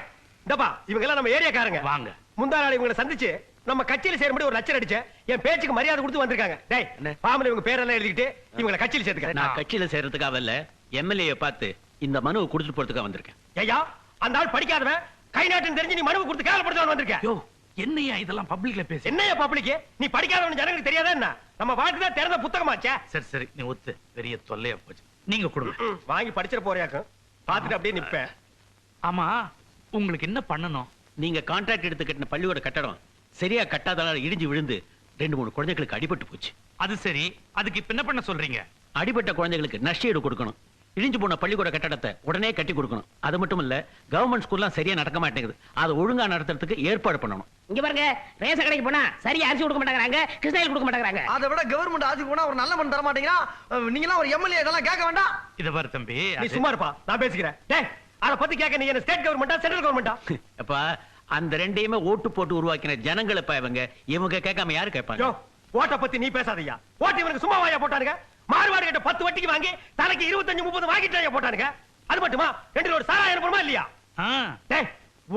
இந்தப்பா இவங்க எல்லாம் நம்ம ஏரியாக்காரங்க. வாங்க. முந்தா நாள் இவங்களை சந்திச்சு நம்ம கட்சியில சேரும்படி ஒரு லட்சம் அடிச்சேன். என் பேச்சுக்கு மரியாதை கொடுத்து வந்திருக்காங்க. டேய் ஃபார்ம்ல இவங்க பேரெல்லாம் எழுதிக்கிட்டு இவங்களை கட்சியில சேர்த்துக்க. நான் கட்சியில சேர்றதுக்காக இல்ல, எம்எல்ஏ பார்த்து இந்த மனுவை கொடுத்துட்டு போறதுக்காக வந்திருக்கேன். ஐயா அந்த ஆள் படிக்காதவன், கை நாட்டுன்னு தெரிஞ்சு நீ மனுவை கொடுத்து கேவலப்படுத்தவன் வந்திருக்கேன். யோ என்னையா இதெல்லாம் பப்ளிக்ல பேசு. என்னையா பப்ளிக்? நீ படிக்காதவன் ஜனங்களுக்கு தெரியாதா என்ன? நம்ம வாழ்க்கை தான் திறந்த புத்தகமாச்சே. சரி சரி நீ ஒத்து, பெரிய தொல்லையா போச்சு. நீங்க கொடுங்க. வாங்கி படிச்சிட போறியாக்கும். பாத்துட்டு அப்படியே நிப்பேன். ஆமா உங்களுக்கு என்ன பண்ணணும்? நீங்க கான்ட்ராக்ட் எடுத்து கட்டின பள்ளியோட கட்டடம் சரியா கட்டாதனால இடிஞ்சு விழுந்து 2-3 குழந்தைகளுக்கு அடிபட்டு போச்சு. அது சரி, அதுக்கு இப்ப என்ன பண்ண சொல்றீங்க? அடிபட்ட குழந்தைகளுக்கு நஷ்டஈடு கொடுக்கணும். இடிஞ்சு போன பள்ளிக்கூட கட்டடத்தை உடனே கட்டி கொடுக்கணும். அது மட்டும் இல்ல, கவர்மெண்ட் ஸ்கூல்லாம் சரியா நடக்க மாட்டேங்குது. அதை ஒழுங்கா நடத்துறதுக்கு ஏற்பாடு பண்ணணும். இங்க பாருங்க, ரேஷன் கடைக்கு போனா சரியா அரிசி கொடுக்க மாட்டேங்கிறாங்க, கிருஷ்ணகிரி கொடுக்க மாட்டேங்கிறாங்க. அதை விட கவர்மெண்ட் ஆட்சிக்கு போனா ஒரு நல்ல மண் தர மாட்டீங்கன்னா நீங்க எல்லாம் ஒரு எம்எல்ஏ இதெல்லாம் கேட்க வேண்டாம். இத பாரு தம்பி, நீ சும்மா இருப்பா, நான் பேசிக்கிறேன். டேய் அத பத்தி கேட்க நீ என்ன ஸ்டேட் கவர்மெண்டா சென்ட்ரல் கவர்மெண்டா? அப்பா அந்த ரெண்டையுமே ஓட்டு போட்டு உருவாக்கின ஜனங்களை இவங்க கேட்காம யாரு கேட்பாங்க? ஓட்ட பத்தி நீ பேசாதீயா. ஓட்டு இவனுக்கு சும்மா வாயா போட்டானுங்க. மார்வாடி கிட்ட 10 வட்டிக்கு வாங்கி தலைக்கு 25-30 வாங்கிட்டாயா போட்டானுங்க. அது மட்டுமா 2 ரோடு சாராயம் அனுப்புமா இல்லையா? டேய்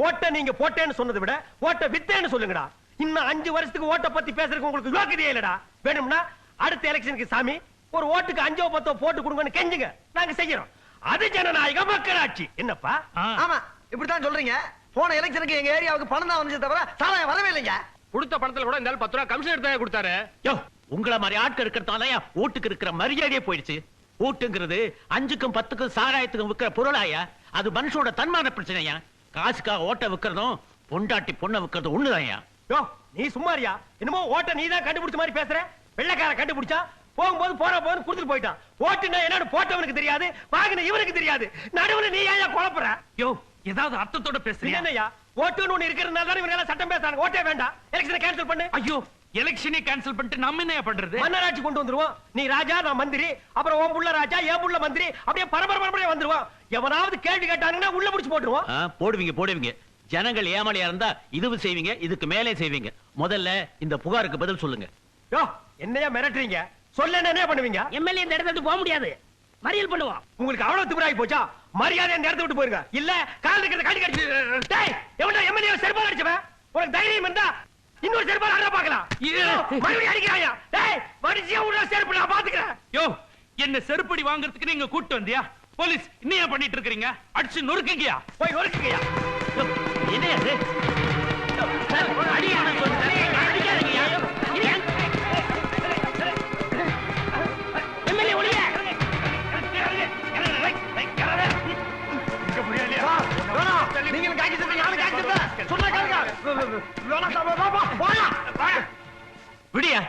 ஓட்ட நீங்க போட்டேன்னு சொன்னதை விட ஓட்ட வித்தேன்னு சொல்லுங்கடா. இன்னும் 5 வருஷத்துக்கு ஓட்ட பத்தி பேசுறதுக்கு உங்களுக்கு யோக்கியதே இல்லடா. வேணும்னா அடுத்த எலெக்ஷனுக்கு சாமி ஒரு ஓட்டுக்கு 5-10 போட்டு கொடுங்கன்னு கெஞ்சுங்க, நாங்க செய்யறோம். அது ஜனநாயக மக்களாட்சி. என்னப்பா? ஆமா இப்படித்தான் சொல்றீங்க. போன எலெக்ஷனுக்கு எங்க ஏரியாவுக்கு பணம் தான் வந்துச்சு தவிர சாராயம் வரவே இல்லைங்க. கொடுத்த பணத்துல கூட இந்த 10 ரூபாய் கமிஷன் எடுத்தா கொடுத்தாரு. யோ உங்கள மாதிரி ஆட்கள் இருக்கிறதால ஓட்டுக்கு இருக்கிற மரியாதையே போயிடுச்சு. ஓட்டுங்கிறது 5க்கும் 10க்கும் சாராயத்துக்கும் விற்கிற பொருளாயா? அது மனுஷோட தன்மான பிரச்சனையா? காசுக்காக ஓட்ட விற்கிறதும் பொண்டாட்டி பொண்ணை விற்கிறதும் ஒண்ணுதாயா? யோ நீ சும்மாரியா? என்னமோ ஓட்ட நீ தான் கண்டுபிடிச்ச மாதிரி பேசுற. வெள்ளைக்கார கண்டுபிடிச்சா போகும்போது போற போது கொடுத்துட்டு போயிட்டான். ஓட்டுனா என்னன்னு போட்டவனுக்கு தெரியாது, வாங்கின இவனுக்கு தெரியாது. நடுவுல நீ ஏன் குழப்புற? யோ ஏதாவது அர்த்தத்தோட பேசுறீங்க? என்னய்யா ஓட்டுன்னு ஒண்ணு இருக்கிறதுனால தான் இவங்க எல்லாம் சட்டம் பேசுறாங்க. ஓட்டே வேண்டாம், எலெக்ஷனை கேன்சல் பண்ணு. ஐயோ எலெக்ஷனே கேன்சல் பண்ணிட்டு நம்ம என்ன பண்றது? மன்னராட்சி கொண்டு வந்துருவோம். நீ ராஜா, நான் மந்திரி, அப்புறம் உன் புள்ள ராஜா, என் புள்ள மந்திரி, அப்படியே பரபரப்பரப்பரையா வந்துருவோம். எவனாவது கேள்வி கேட்டாங்கன்னா உள்ள முடிச்சு போட்டுருவோம். போடுவீங்க. ஜனங்கள் ஏமாளியா இருந்தா இதுவும் செய்வீங்க, இதுக்கு மேலே செய்வீங்க. முதல்ல இந்த புகாருக்கு பதில் சொல்லுங்க. யோ என்னையா மிரட்டுறீங்க? சொல்ல என்ன பண்ணுவீங்க? எம்எல்ஏ இந்த இடத்துல இருந்து போக முடியாது, மறியல் பண்ணுவோம். உங்களுக்கு அவ்வளவு திமிராகி போச்சா? மரியாதை இந்த இடத்தை விட்டு போயிருங்க. இல்ல கால் இருக்கிறத கட்டி கட்டி. டேய் எவன்டா எம்எல்ஏ செருப்பால அடிச்சவன்? உனக்கு தைரியம் இருந்தா இன்னொரு செருப்பால அட பார்க்கலாம். மறுபடியும் அடிக்கிறாயா? டேய் வடிச்சியா உள்ள செருப்பு நான் பாத்துக்கிறேன். யோ என்ன செருப்படி வாங்குறதுக்கு நீங்க கூட்டி வந்தியா? போலீஸ் இன்னையா பண்ணிட்டு இருக்கீங்க? அடிச்சு நொறுக்குங்கயா. போய் நொறுக்குங்கயா. என்ன அது? அடியா நான் சொல்றேன். அடிக்காதீங்கயா. எம்எல்ஏ ஒளிய நீங்க காக்கி சொல்றீங்க, நானும் காக்கி சொல்றேன். சொன்னா விடியா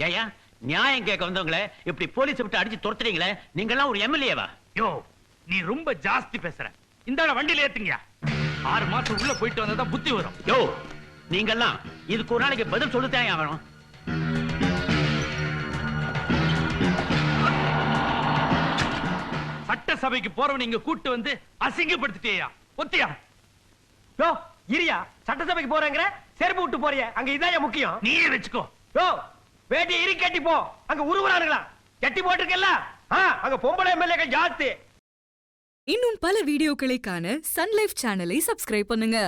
ஏயா? நியாயம் கேட்க வந்தவங்களே இப்படி போலீஸ் விட்டு அடிச்சு துரத்துறீங்களே, நீங்க எல்லாம் ஒரு எம்எல்ஏவா? யோ நீ ரொம்ப ஜாஸ்தி பேசுற. இந்த வண்டியில ஏத்துங்க. 6 மாசம் உள்ள போயிட்டு வந்தா புத்தி வரும். யோ நீங்க எல்லாம் இதுக்கு ஒரு நாளைக்கு பதில் சொல்லித்தான் ஆகணும். சட்டசபைக்கு போறவன் நீங்க கூட்டு வந்து அசிங்கப்படுத்திட்டேயா? ஒத்தியா? யோ இரியா, சட்டசபைக்கு போறேங்கற செருப்பு விட்டு போறியே, அங்க இதாயா முக்கியம்? நீயே வெச்சுக்கோ. யோ வேட்டி இரி கட்டி போ, அங்க உருவுறானுங்களா? கட்டி போட்டுருக்கல்ல, அங்க பொம்பளை எம்எல்ஏக்கள் ஜாஸ்தி. இன்னும் பல வீடியோக்களை காண சன் லைஃப் சேனலை சப்ஸ்கிரைப் பண்ணுங்க.